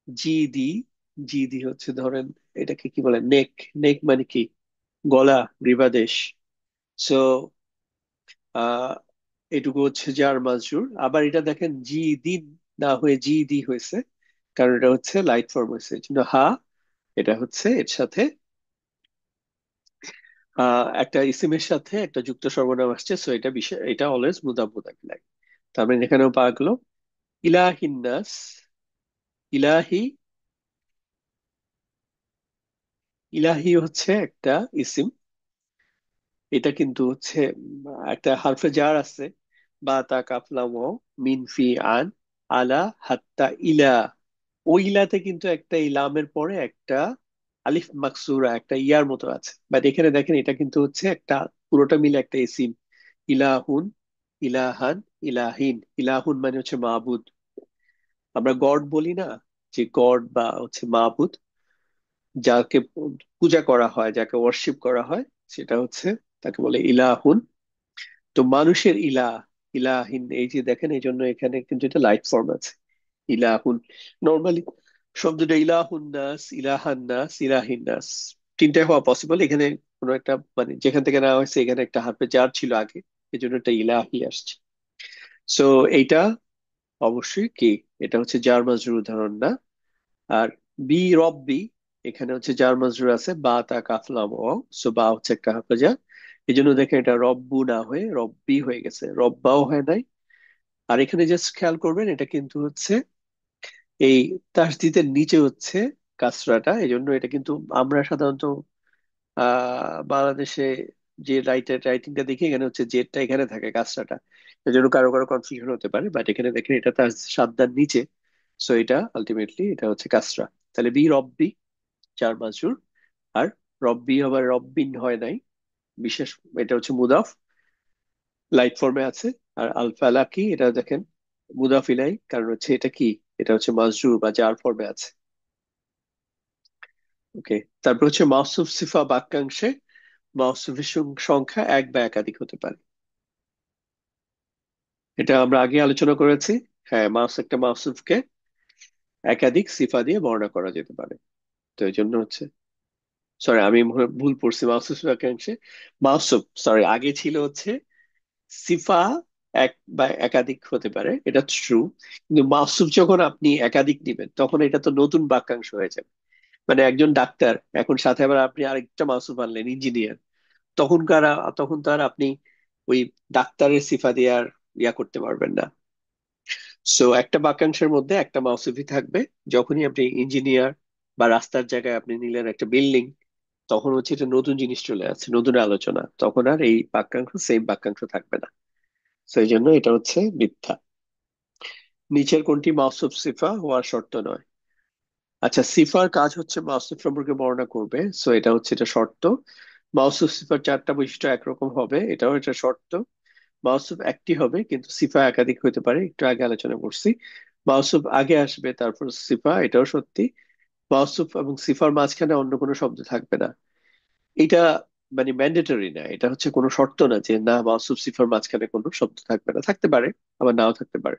জি দি, জি দি হচ্ছে ধরেন এটাকে কি বলে, নেক। নেক মানে কি, গলা, গ্রীবাদেশ। সো আহ এটুকু হচ্ছে জার মাজরুর। আবার এটা দেখেন জি দিন না হয়ে জি দি হয়েছে, কারণ এটা হচ্ছে লাইট ফর্ম হয়েছে, কিন্তু হা এটা হচ্ছে এর সাথে একটা ইসিমের সাথে একটা যুক্ত সর্বনাম আসছে, সো এটা বিষয়, এটা অলওয়েজ মুদাফ লাগে। তার মানে এখানেও পাওয়া গেল ইলাহিন্নাস। ইলাহি, ইলাহি হচ্ছে একটা ইসিম, এটা কিন্তু হচ্ছে একটা হারফে জার আছে, বা তা কাফলাম মিন ফি আন আলা হাত্তা ইলা। ওই ইলাতে কিন্তু একটা ইলামের পরে একটা আলিফ মাকসুরা, একটা ইয়ার মতো আছে, বাট এখানে দেখেন এটা কিন্তু হচ্ছে একটা পুরোটা মিলে একটা ইসিম। ইলাহুন, ইলাহান, ইলাহিন। ইলাহুন মানে হচ্ছে মাবুদ, আমরা গড বলি না, যে গড বা হচ্ছে মাবুদ, যাকে পূজা করা হয়, যাকে ওয়ার্শিপ করা হয়, সেটা হচ্ছে তাকে বলে ইলাহুন। তো মানুষের ইলাহিন, এই যে দেখেন, এই জন্য এখানে কিন্তু এটা লাইট ফর্ম আছে, ইলাহুন। নর্মালি শব্দটা ইলাহুন নাস, ইলাহান নাস, ইলাহিন নাস, তিনটাই হওয়া পসিবল। এখানে কোনো একটা মানে যেখান থেকে নেওয়া হয়েছে, এখানে একটা হারফে জার ছিল আগে, এই জন্য একটা ইলাহি আসছে। সো এইটা অবশ্যই কি, এটা হচ্ছে জার মাজরুর উদাহরণ না। আর বি রব্বি, এখানে হচ্ছে জার মাজরুর আছে, বা তা কাফলাম ও, সো বা হচ্ছে একটা হারফে জার, এই জন্য দেখেন এটা রব্বু না হয়ে রব্বি হয়ে গেছে, রব্বাও হয় নাই। আর এখানে জাস্ট খেয়াল করবেন, এটা কিন্তু হচ্ছে এই তাসদিদের নিচে হচ্ছে কাসরাটা, এই জন্য এটা কিন্তু আমরা সাধারণত বাংলাদেশে যে রাইটিংটা দেখি, এখানে হচ্ছে জেডটা এখানে থাকে, কাসরাটা, এই জন্য কারো কারো কনফিউশন হতে পারে, বাট এখানে দেখেন এটা তার সাদ্দার নিচে, সো এটা আলটিমেটলি এটা হচ্ছে কাসরা। তাহলে বি রব্বি চার মাজরুর। আর রব্বি আবার রব্বিন হয় নাই, বিশেষ, এটা হচ্ছে মুদাফ, লাইট ফর্মে আছে। আর আল ফালাকি এটা দেখেন মুদাফ ইলাই, কারণ হচ্ছে এটা কি, এটা হচ্ছে মাজরুর বা জার ফর্মে আছে। ওকে। তারপর হচ্ছে মাউসুফ সিফা বাক্যাংশে মাউসুফের সংখ্যা এক বা একাধিক হতে পারে, এটা আমরা আগে আলোচনা করেছি। হ্যাঁ, একটা মাউসুফকে একাধিক সিফা দিয়ে বর্ণনা করা যেতে পারে। তো এই জন্য হচ্ছে, সরি আমি ভুল পড়ছি, মাউসুফ বাক্যাংশে মাউসুফ, সরি আগে ছিল হচ্ছে সিফা এক বা একাধিক হতে পারে, এটা ট্রু। কিন্তু মাউসুফ যখন আপনি একাধিক নিবেন, তখন এটা তো নতুন বাক্যাংশ হয়ে যাবে। মানে একজন ডাক্তার, এখন সাথে আবার আপনি আরেকটা মাউসুফ আনলেন, ইঞ্জিনিয়ার, তখনকার, তখন তো আর আপনি ওই ডাক্তারের সিফা দিয়ে আর ইয়া করতে পারবেন না। সো একটা বাক্যাংশের মধ্যে একটা মাউসুফি থাকবে। যখনই আপনি ইঞ্জিনিয়ার বা রাস্তার জায়গায় আপনি নিলেন একটা বিল্ডিং, তখন হচ্ছে এটা নতুন জিনিস চলে আসছে, নতুন আলোচনা, তখন আর এই বাক্যাংশ সেম বাক্যাংশ থাকবে না। তো এই জন্য এটা হচ্ছে মিথ্যা। নিচের কোনটি মাউসুফ সিফা হওয়ার শর্ত নয়? আচ্ছা, সিফার কাজ হচ্ছে মাউসুফ সম্পর্কে বর্ণনা করবে, সো এটা হচ্ছে এটা শর্ত। মাউসুফ সিফার চারটা বৈশিষ্ট্য একরকম হবে, এটাও এটা শর্ত। মাউসুফ একটি হবে কিন্তু সিফা একাধিক হতে পারে, একটু আগে আলোচনা করছি। মাউসুফ আগে আসবে তারপর সিফা, এটাও সত্যি। মাওসুফ এবং সিফার মাঝখানে অন্য কোনো শব্দ থাকবে না। এটা মানে ম্যান্ডেটরি না, এটা হচ্ছে কোনো শর্ত না যে না মাওসুফ সিফার মাঝখানে কোনো শব্দ থাকবে না, থাকতে পারে আবার নাও থাকতে পারে।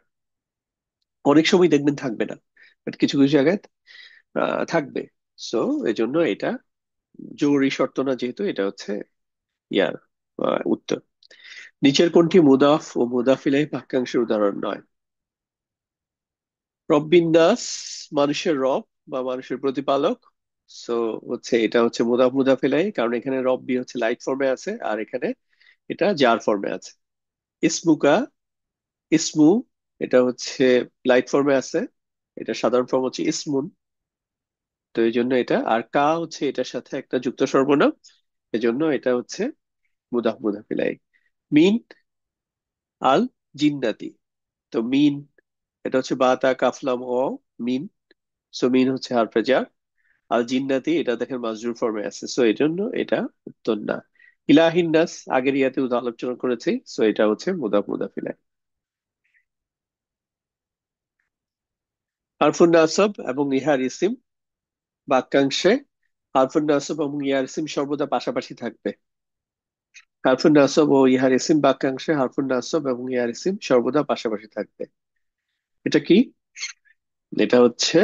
অনেক সময় দেখবেন থাকবে না, বাট কিছু কিছু জায়গায় থাকবে। সো এই জন্য এটা জরুরি শর্ত না, যেহেতু এটা হচ্ছে ইয়ার উত্তর। নিচের কোনটি মুদাফ ও মুদাফ ইলাইহি বাক্যাংশের উদাহরণ নয়? রব্বিন্দাস, মানুষের রব বা মানুষের প্রতিপালক। সো হচ্ছে এটা হচ্ছে মুদাফ মুদাফ ইলাইহি, কারণ এখানে রব্বি হচ্ছে লাইট ফর্মে আছে আর এখানে এটা জার ফর্মে আছে। ইসমুকা, ইসমু, এটা হচ্ছে লাইট ফর্মে আছে, এটা সাধারণ ফর্ম হচ্ছে ইসমুন। তো এই জন্য এটা, আর কা হচ্ছে এটার সাথে একটা যুক্ত সর্বনাম, এজন্য এটা হচ্ছে মুদাফ মুদাফ ইলাইহি। মিন আল জিন্নাতি, তো মিন এটা হচ্ছে বা তা কাফলাম ও মিন। সো মিন হচ্ছে হারফে জার। আল জিন্নাতি এটা দেখেন মাজরুর ফর্মে আছে, সো এই জন্য এটা উত্তর না। ইলাহিন নাস আগের ইয়াতে আলোচনা করেছি, সো এটা হচ্ছে মুদাফ মুদাফ ইলাইহি। হারফুন নাসব এবং ইহার ইসিম বাক্যাংশে হারফুন নাসব এবং ইহার ইসিম সর্বদা পাশাপাশি থাকবে। হারফুন নাসব ও ইহার ইসিম বাক্যাংশে হারফুন নাসব এবং ইহার ইসিম সর্বদা পাশাপাশি থাকবে। এটা কি? এটা হচ্ছে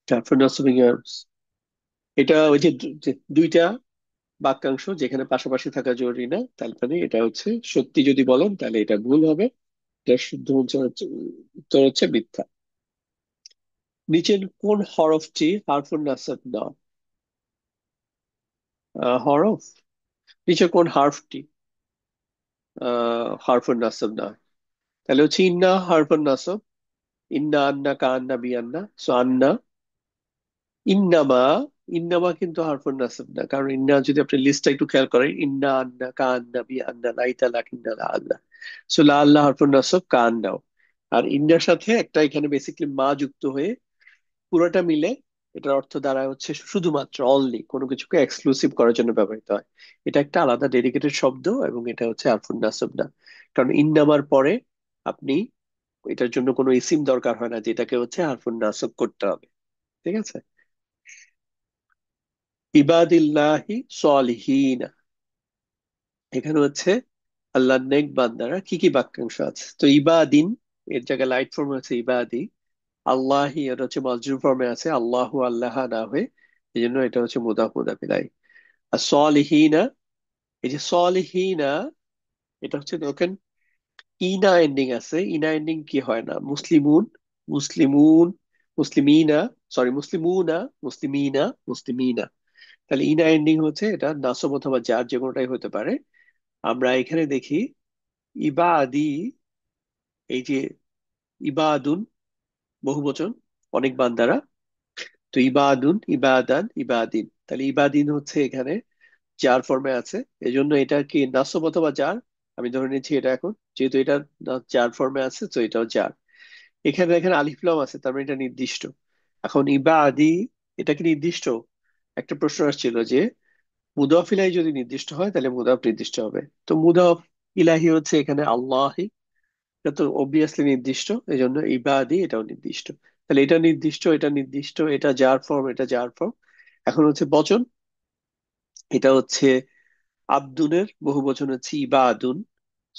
হারফুন নাসব এবং ইহার, এটা ওই যে যে দুইটা বাক্যাংশ যেখানে পাশাপাশি থাকা জরুরি না, তার মানে এটা হচ্ছে সত্যি যদি বলেন তাহলে এটা ভুল হবে। এটা শুদ্ধ উত্তর হচ্ছে মিথ্যা। নিচের কোন হরফটি হারফুন নাসব নয়? হরফ, নিচের কোন হারফটি হারফুন নাসব নয়? তাহলে হচ্ছে ইন্না হারফুন নাসব, ইন্না আন্না কা আন্না বি আন্না, সো আন্না। ইন্নামা, ইন্নামা কিন্তু হারফুন নাসব না, কারণ ইন্না যদি আপনি লিস্টটা একটু খেয়াল করেন, ইন্না আন্না কা আন্না বি আন্না লাইতা লাকিন্না লা আল্লাহ, সো লা আল্লাহ হারফুন নাসব, কা আন্নাও। আর ইন্নার সাথে একটা এখানে বেসিক্যালি মা যুক্ত হয়ে পুরোটা মিলে এটার অর্থ দ্বারা হচ্ছে শুধুমাত্র, অনলি, কোনো কিছুকে এক্সক্লুসিভ করার জন্য ব্যবহৃত হয়। এটা একটা আলাদা ডেডিকেটেড শব্দ এবং এটা হচ্ছে হারফুন নাসব না। কারণ ইন্নামার পরে আপনি এটার জন্য কোনো ইসিম দরকার হয় না যেটাকে হচ্ছে হারফুন নাসব করতে হবে। ঠিক আছে। ইবাদিল্লাহি সলিহিনা, এখানে হচ্ছে আল্লাহর নেক বান্দারা কি কি বাক্যাংশ আছে? তো ইবাদিন এর জায়গায় লাইট ফর্মে আছে ইবাদি। আল্লাহি এটা হচ্ছে মাজরুর ফর্মে আছে, আল্লাহু আল্লাহ না হয়ে, এই জন্য এটা হচ্ছে মুদাফ মুদাফ ইলাইহি। আর সলিহিনা, এই যে সলিহিনা, এটা হচ্ছে দেখেন ইনা এন্ডিং আছে, ইনা এন্ডিং কি হয় না? মুসলিমুন, মুসলিমুন, মুসলিমিনা, সরি মুসলিমুনা, মুসলিমিনা, মুসলিমিনা। তাহলে ইনা এন্ডিং হচ্ছে এটা নাসব অথবা জার যে কোনোটাই হতে পারে। আমরা এখানে দেখি ইবাদি, এই যে ইবাদুন বহুবচন, অনেক বান্দারা। তো ইবাদুন, ইবাদান, ইবাদিন, তাহলে ইবাদিন হচ্ছে এখানে জার ফর্মে আছে, এই জন্য এটা কি নাসব অথবা জার? আমি ধরে নিচ্ছি এটা এখন, যেহেতু এটা জার ফর্মে আছে তো এটাও জার। এখানে এখানে আলিফ লাম আছে, তার মানে এটা নির্দিষ্ট। এখন ইবাদি, এটা কি নির্দিষ্ট? একটা প্রশ্ন আসছিল যে মুদাফ ইলাহি যদি নির্দিষ্ট হয় তাহলে মুদাফ নির্দিষ্ট হবে, তো মুদাফ ইলাহি হচ্ছে এখানে আল্লাহি, এটা তো অবভিয়াসলি নির্দিষ্ট, এই জন্য ইবাদি এটাও নির্দিষ্ট। তাহলে এটা নির্দিষ্ট, এটা নির্দিষ্ট, এটা যার ফর্ম, এটা যার ফর্ম। এখন হচ্ছে বচন, এটা হচ্ছে আব্দুনের বহু বচন হচ্ছে ইবাদুন।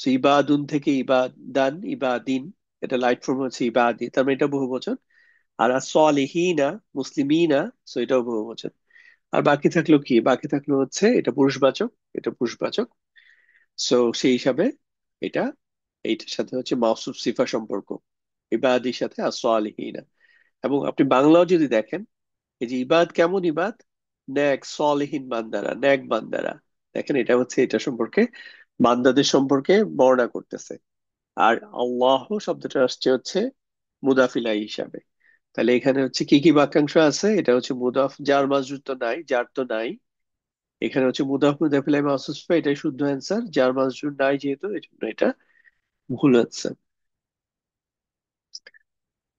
সো ইবাদুন থেকে ইবাদান, ইবাদিন, এটা লাইট ফর্ম হচ্ছে ইবাদি, তার মানে এটা বহু বচন। আর সলিহিনা, মুসলিমিনা, সো এটাও বহু বচন। আর বাকি থাকলো কি? বাকি থাকলো হচ্ছে এটা পুরুষবাচক, এটা পুরুষবাচক। সো সেই হিসাবে এটা, এইটার সাথে হচ্ছে মাউসুফ সিফা সম্পর্ক, ইবাদির সাথে আর সালিহিনা। এবং আপনি বাংলাও যদি দেখেন, এই যে ইবাদ কেমন ইবাদ, ন্যাক সলিহীন বান্দারা, ন্যাক বান্দারা, দেখেন এটা হচ্ছে এটা সম্পর্কে, বান্দাদের সম্পর্কে বর্ণনা করতেছে। আর আল্লাহ শব্দটা আসছে হচ্ছে মুদাফিলাই হিসাবে। তাহলে এখানে হচ্ছে কি কি বাক্যাংশ আছে? এটা হচ্ছে মুদাফ, যার মাজরুর তো নাই, যার তো নাই। এখানে হচ্ছে মুদাফ মুদাফিলাই মাহসুস পা, এটাই শুদ্ধ অ্যান্সার, যার মাজরুর নাই যেহেতু এই জন্য এটা ভুল অ্যান্সার।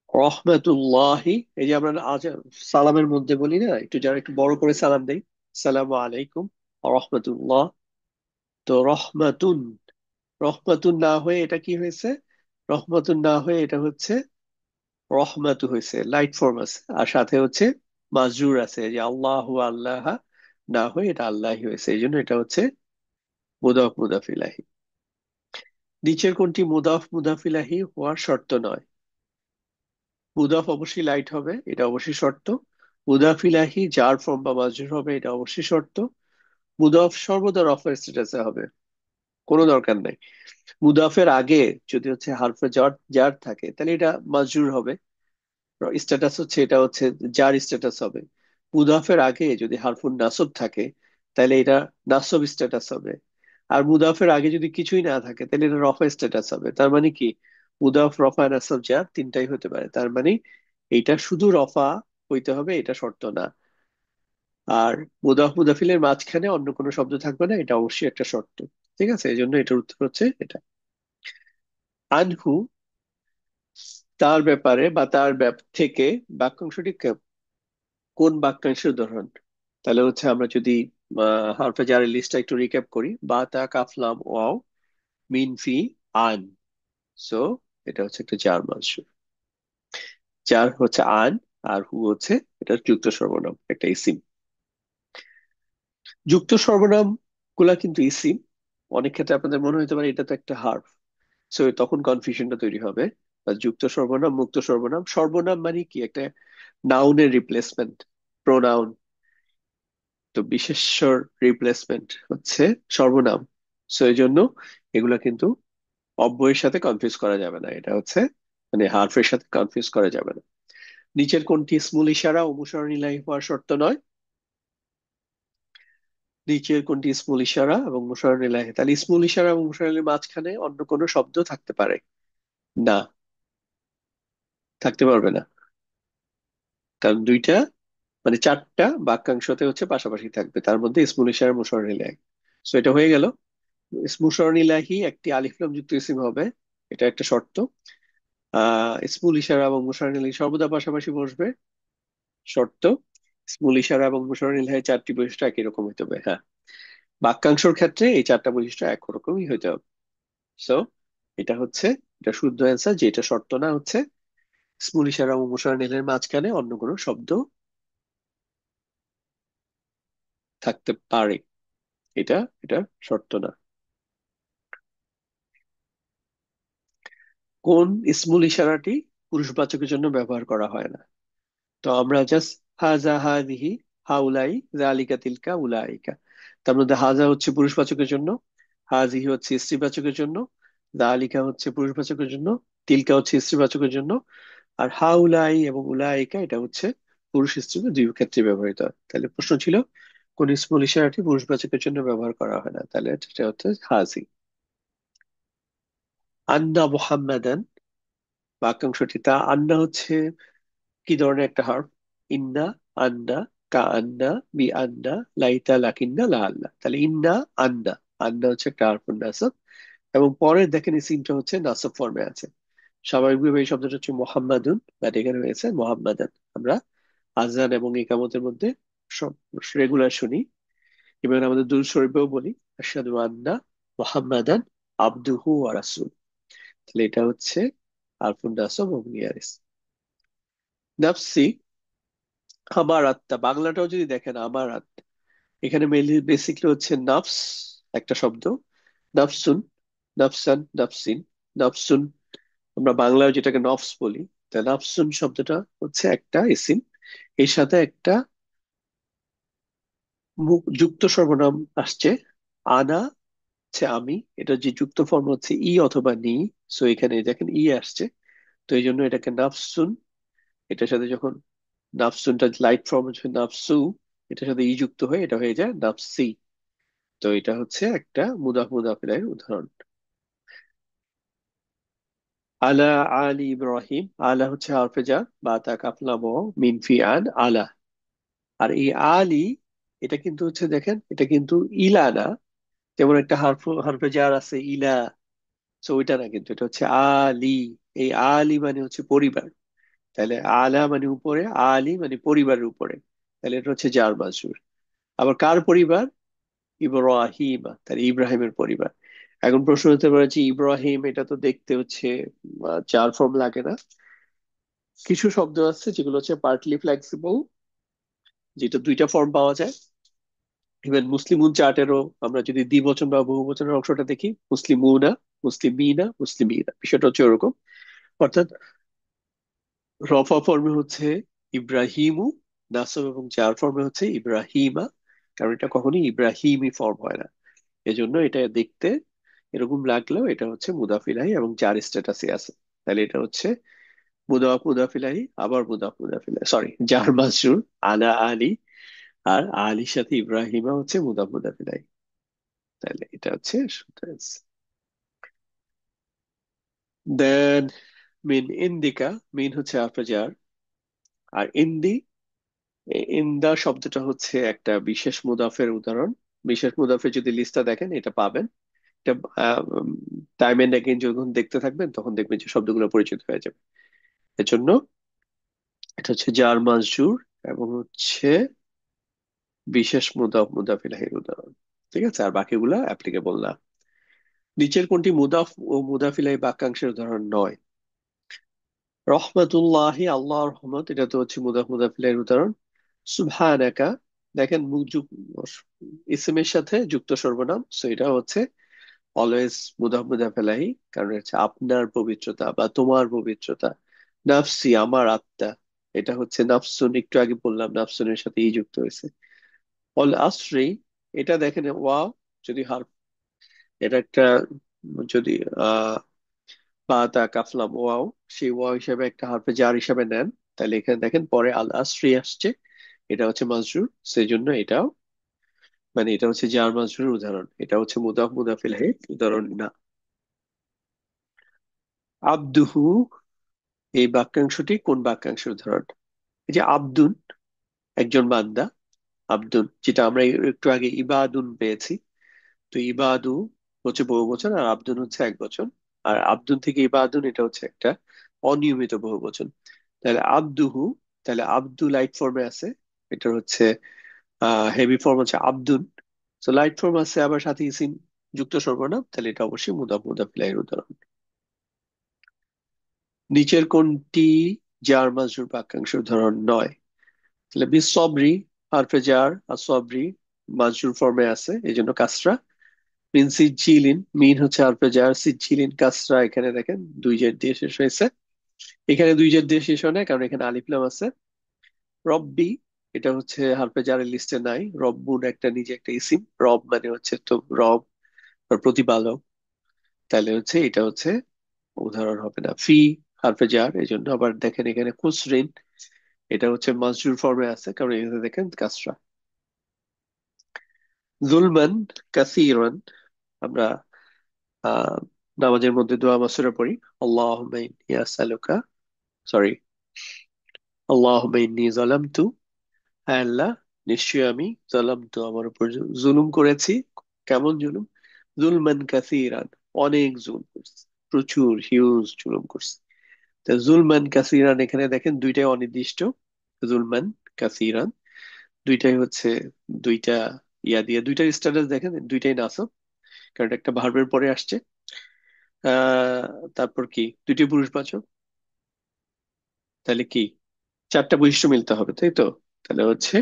রহমাতুল্লাহি, এই যে আমরা আজ সালামের মধ্যে বলি না, একটু যারা একটু বড় করে সালাম দেই, সালামু আলাইকুম রহমতুল্লাহ। তো রহমাতুন, রহমাতুন না হয়ে এটা কি হয়েছে? রহমাতুন না হয়ে এটা হচ্ছে রহমাতু হয়েছে লাইট ফর্ম আছে, আর সাথে হচ্ছে মাজরুর আছে, যে আল্লাহু আল্লাহ না হয়ে এটা আল্লাহি হয়েছে, এই জন্য এটা হচ্ছে মুদাফ মুদাফ ইলাহি। নিচের কোনটি মুদাফ মুদাফ ইলাহি হওয়ার শর্ত নয়? মুদাফ অবশ্যই লাইট হবে, এটা অবশ্যই শর্ত। মুদাফ ইলাহি যার ফর্ম বা মাজরুর হবে, এটা অবশ্যই শর্ত। মুদাফ সর্বদা রফা স্ট্যাটাসে হবে, কোনো দরকার নাই। মুদাফের আগে যদি হচ্ছে হারফে জার জার থাকে তাহলে এটা মাজরুর হবে, স্ট্যাটাস হচ্ছে এটা হচ্ছে জার স্ট্যাটাস হবে। মুদাফের আগে যদি হারফুন নাসব থাকে তাহলে এটা নাসব স্ট্যাটাস হবে। আর মুদাফের আগে যদি কিছুই না থাকে তাহলে এটা রফা স্ট্যাটাস হবে। তার মানে কি, মুদাফ রফা নাসব জার তিনটাই হতে পারে, তার মানে এইটা শুধু রফা হইতে হবে, এটা শর্ত না। আর মুদাফ মুদাফিলের মাঝখানে অন্য কোনো শব্দ থাকবে না, এটা অবশ্যই একটা শর্ত। ঠিক আছে, এই জন্য এটার উত্তর হচ্ছে এটা। আনহু, তার ব্যাপারে বা তার থেকে বাক্যাংশটি কোন বাক্যাংশের উদাহরণ? তাহলে হচ্ছে আমরা যদি হরফে জারের লিস্টটা একটু রিক্যাপ করি, বা তা কাফলাম ওয়াও মিন ফি আন। সো এটা হচ্ছে একটা জার মানসুর। জার হচ্ছে আন, আর হু হচ্ছে এটা যুক্ত সর্বনাম, একটা ইসিম। যুক্ত সর্বনাম গুলা কিন্তু ইসিম। অনেক ক্ষেত্রে আপনাদের মনে হতে পারে এটা তো একটা হার্ফ, সো তখন কনফিউশনটা তৈরি হবে। আর যুক্ত সর্বনাম, মুক্ত সর্বনাম, সর্বনাম মানে কি, একটা নাউনের রিপ্লেসমেন্ট, প্রোনাউন। তো বিশেষ্যর রিপ্লেসমেন্ট হচ্ছে সর্বনাম। সো এই জন্য এগুলা কিন্তু অব্যয়ের সাথে কনফিউজ করা যাবে না, এটা হচ্ছে মানে হারফের সাথে কনফিউজ করা যাবে না। নিচের কোনটি ইসমুল ইশারা ও মুশাররফ ইলাহি হওয়ার শর্ত নয়? নিচের কোনটি ইসমুল ইশারা এবং মুশাররফ ইলাহি, তাহলে ইসমুল ইশারা এবং মুশাররফ ইলাহির মাঝখানে অন্য কোনো শব্দ থাকতে পারে না, থাকতে পারবে না। কারণ দুইটা মানে চারটা বাক্যাংশতে হচ্ছে পাশাপাশি থাকবে, তার মধ্যে ইসমুল ইশারা মুশাররফ ইলাহি। সো এটা হয়ে গেল। মুশাররফ ইলাহি একটি আলিফ লাম যুক্ত ইসিম হবে, এটা একটা শর্ত। ইসমুল ইশারা এবং মুশাররফ ইলাহি সর্বদা পাশাপাশি বসবে, শর্ত। ইসমুল ইশারা এবং মুশাররফ ইলাহি চারটি বৈশিষ্ট্য একই রকম হইতে হবে, হ্যাঁ। বাক্যাংশের ক্ষেত্রে এই চারটা বৈশিষ্ট্য একরকমই হইতে হবে। সো এটা হচ্ছে, এটা শুদ্ধ অ্যান্সার, যে এটা শর্ত না হচ্ছে ইসমুল ইশারা এবং মুশাররফ ইলাহির মাঝখানে অন্য কোনো শব্দ থাকতে পারে, এটা এটা শর্ত না। কোন ইসমুল ইশারাটি পুরুষবাচকের জন্য ব্যবহার করা হয় না? তো আমরা জাস্ট হাজা হাদিহি হাউলাই জালিকা তিলকা উলাইকা, তার মধ্যে হাজা হচ্ছে পুরুষবাচকের জন্য, হাজিহি হচ্ছে স্ত্রীবাচকের জন্য, জালিকা হচ্ছে পুরুষবাচকের জন্য, তিলকা হচ্ছে স্ত্রীবাচকের জন্য, আর হাউলাই এবং উলাইকা এটা হচ্ছে পুরুষ স্ত্রী দুই ক্ষেত্রে ব্যবহৃত হয়। তাহলে প্রশ্ন ছিল কোন ইসমুল ইশারাটি পুরুষবাচকের জন্য ব্যবহার করা হয় না, তাহলে এটা হচ্ছে হাজি। আন্না মুহাম্মাদান বাক্যাংশটি, তা আন্না হচ্ছে কি ধরনের একটা হার্ফ? ইন্না, আন্না, কা আন্না, বি আন্না, লাইতা, লাকিন্না, লা আল্লাহ। তাহলে ইন্না, আন্না, আন্না হচ্ছে একটা হারফুন নাসব, এবং পরের দেখেন এই সিনটা হচ্ছে নাসব ফর্মে আছে। স্বাভাবিকভাবে এই শব্দটা হচ্ছে মোহাম্মাদুন, বাট এখানে হয়েছে মোহাম্মাদান। আমরা আজান এবং ইকামতের মধ্যে সব রেগুলার শুনি, এবং আমাদের দুরূদ শরীফেও বলি আশহাদু আন্না মুহাম্মাদান আবদুহু ওয়া রাসূল। তাহলে এটা হচ্ছে হারফুন নাসব এবং নিয়ারেস। নাফসি, আমার আত্মা, বাংলাটাও যদি দেখেন আমার আত্মা, এখানে মেইনলি বেসিকলি হচ্ছে নাফস একটা শব্দ, নাফসুন, নাফসান, নাফসিন, নাফসুন, আমরা বাংলায় যেটাকে নফস বলি। তা নাফসুন শব্দটা হচ্ছে একটা ইসিম, এর সাথে একটা যুক্ত সর্বনাম আসছে, আনা হচ্ছে আমি, এটা যে যুক্ত ফর্ম হচ্ছে ই অথবা নি। সো এখানে দেখেন ই আসছে, তো এই জন্য এটাকে নাফসুন, এটার সাথে যখন নাফসুনটা লাইট ফর্ম হচ্ছে নাফসু, এটার সাথে ই যুক্ত হয়ে এটা হয়ে যায় নাফসি। তো এটা হচ্ছে একটা মুদাফ মুদাফিলের উদাহরণ। আলা আলী ইব্রাহিম, আলা হচ্ছে হরফে জার, বা তা কাফলাম ও মিন ফি আন আলা। আর এই আলী, এটা কিন্তু হচ্ছে দেখেন এটা কিন্তু ইলা না, যেমন একটা হরফে জার আছে ইলা, তো ওইটা না, কিন্তু এটা হচ্ছে আলী। এই আলী মানে হচ্ছে পরিবার, তাহলে আলা মানে উপরে, আলী মানে পরিবারের উপরে, তাহলে এটা হচ্ছে জার মাজরুর। আবার কার পরিবার? ইব্রাহিম, তাহলে ইব্রাহিমের পরিবার। এখন প্রশ্ন হতে পারে যে ইব্রাহিম এটা তো দেখতে হচ্ছে চার ফর্ম লাগে না? কিছু শব্দ আছে যেগুলো হচ্ছে পার্টলি ফ্লেক্সিবল, যেটা দুইটা ফর্ম পাওয়া যায়। ইভেন মুসলিমুন চার্টেরও আমরা যদি দ্বিবচন বা বহুবচনের অংশটা দেখি, মুসলিমুনা, মুসলিমিনা, মুসলিমিনা, বিষয়টা হচ্ছে ওরকম। অর্থাৎ রফা ফর্মে হচ্ছে ইব্রাহিমু, নাসব এবং জার ফর্মে হচ্ছে ইব্রাহিমা। কারণ এটা কখনোই ইব্রাহিমি ফর্ম হয় না, এজন্য এটা দেখতে এরকম লাগলেও এটা হচ্ছে মুদাফিলাহি এবং জার স্ট্যাটাসে আছে। তাহলে এটা হচ্ছে মুদাফ মুদাফিলাহি, আবার মুদাফ মুদাফিলাহি, সরি, জার মাজরুর, আলা আলী, আর আলীর সাথে ইব্রাহিমা হচ্ছে মুদাফ মুদাফিলাহি। তাহলে এটা হচ্ছে সেন্টেন্স। দেন মিন ইন্দিকা, মিন হচ্ছে আফজার, আর ইন্দি, ইন্দা শব্দটা হচ্ছে একটা বিশেষ মুদাফের উদাহরণ। বিশেষ মুদাফের যদি লিস্টটা দেখেন এটা পাবেন। এটা টাইম এন্ড অ্যাগেইন যখন দেখতে থাকবেন তখন দেখবেন যে শব্দগুলো পরিচিত হয়ে যাবে। এজন্য এটা হচ্ছে জার মাজরুর এবং হচ্ছে বিশেষ মুদাফ মুদাফিলাহির উদাহরণ। ঠিক আছে, আর বাকিগুলা অ্যাপ্লিকেবল না। নিচের কোনটি মুদাফ ও মুদাফিলাহি বাক্যাংশের উদাহরণ নয়? রহমাতুল্লাহি, আল্লাহর রহমত, এটা তো হচ্ছে মুদাফ মুদাফিলাহির উদাহরণ। সুবহানাকা, দেখেন ইসমের সাথে যুক্ত সর্বনাম, সো এটা হচ্ছে অলওয়েজ মুদাফ মুদাফিলাহি, কারণ হচ্ছে আপনার পবিত্রতা বা তোমার পবিত্রতা। নাফসি, আমার আত্মা, এটা হচ্ছে নাফসুন, একটু আগে বললাম নাফসুনের সাথে ই যুক্ত হয়েছে। অল আসরি, এটা দেখেন ওয়াও, যদি হার, এটা একটা, যদি আহ বা তা কাফলাম ওয়াও, সেই ওয়াও হিসেবে একটা হারফে জার হিসেবে নেন, তাহলে এখানে দেখেন পরে আল আসরি আসছে, এটা হচ্ছে মাজরুর, সেই জন্য এটাও, মানে এটা হচ্ছে জার মাজরুর উদাহরণ, এটা হচ্ছে মুদাফ মুদাফিলাহির উদাহরণ না। আব্দুহু, এই বাক্যাংশটি কোন বাক্যাংশের উদাহরণ? এই যে আব্দুন, একজন বান্দা, আব্দুন, যেটা আমরা একটু আগে ইবাদুন পেয়েছি। তো ইবাদু হচ্ছে বহুবচন আর আব্দুন হচ্ছে এক বচন। আর আব্দুন থেকে ইবাদুন, এটা হচ্ছে একটা অনিয়মিত বহুবচন। তাহলে আব্দুহু, তাহলে আব্দু লাইট ফর্মে আছে, এটা হচ্ছে হেভি ফর্ম হচ্ছে আব্দুন। তো লাইট ফর্ম আছে, আবার সাথে ইসিম যুক্ত সর্বনাম, তাহলে এটা অবশ্যই মুদাফ মুদাফিলাহির উদাহরণ। নিচের কোনটি জার মাজরুর বাক্যাংশের উদাহরণ নয়? তাহলে বি সবরি, হারফে জার, আর সবরি মাজরুর ফর্মে আছে, এই জন্য কাসরা। মিন সিজিলিন, মিন হচ্ছে হারফে জার, সিজিলিন কাসরা, এখানে দেখেন দুই জের দিয়ে শেষ হয়েছে। এখানে দুই জের দিয়ে শেষ হয় না, কারণ এখানে আলিফ লাম আছে। রব্বি, এটা হচ্ছে হারফে জারের লিস্টে নাই। রব্বুন একটা নিজে একটা ইসিম, রব মানে হচ্ছে তো রব বা প্রতিপালক, তাহলে হচ্ছে এটা হচ্ছে উদাহরণ হবে না। ফি হারফে জার, এই জন্য। আবার দেখেন এখানে খুসরিন, এটা হচ্ছে মাজরুর ফর্মে আছে, কারণ এখানে দেখেন কাসরা। জুলমান কাসীরান, আমরা আহ নামাজের মধ্যে দোয়া মাসুরা পড়ি, আল্লাহুম্মা ইন্নী আসআলুকা, সরি, আল্লাহুম্মা ইন্নী যালামতু, হ্যাঁ আল্লাহ, নিশ্চয়ই আমি যালামতু, আমার উপর জুলুম করেছি। কেমন জুলুম? জুলমান কাসীরান, অনেক জুলুম করছি, প্রচুর হিউজ জুলুম করছি। তা জুলমান কাসীরান, এখানে দেখেন দুইটাই অনির্দিষ্ট। জুলমান কাসীরান, দুইটাই হচ্ছে দুইটা ইয়া দিয়ে, দুইটার স্ট্যাটাস দেখেন দুইটাই নাসব, কারণ একটা ভার্বের পরে আসছে। আহ তারপর কি দুইটি পুরুষবাচক, তাহলে কি চারটা বৈশিষ্ট্য মিলতে হবে, তাই তো? তাহলে হচ্ছে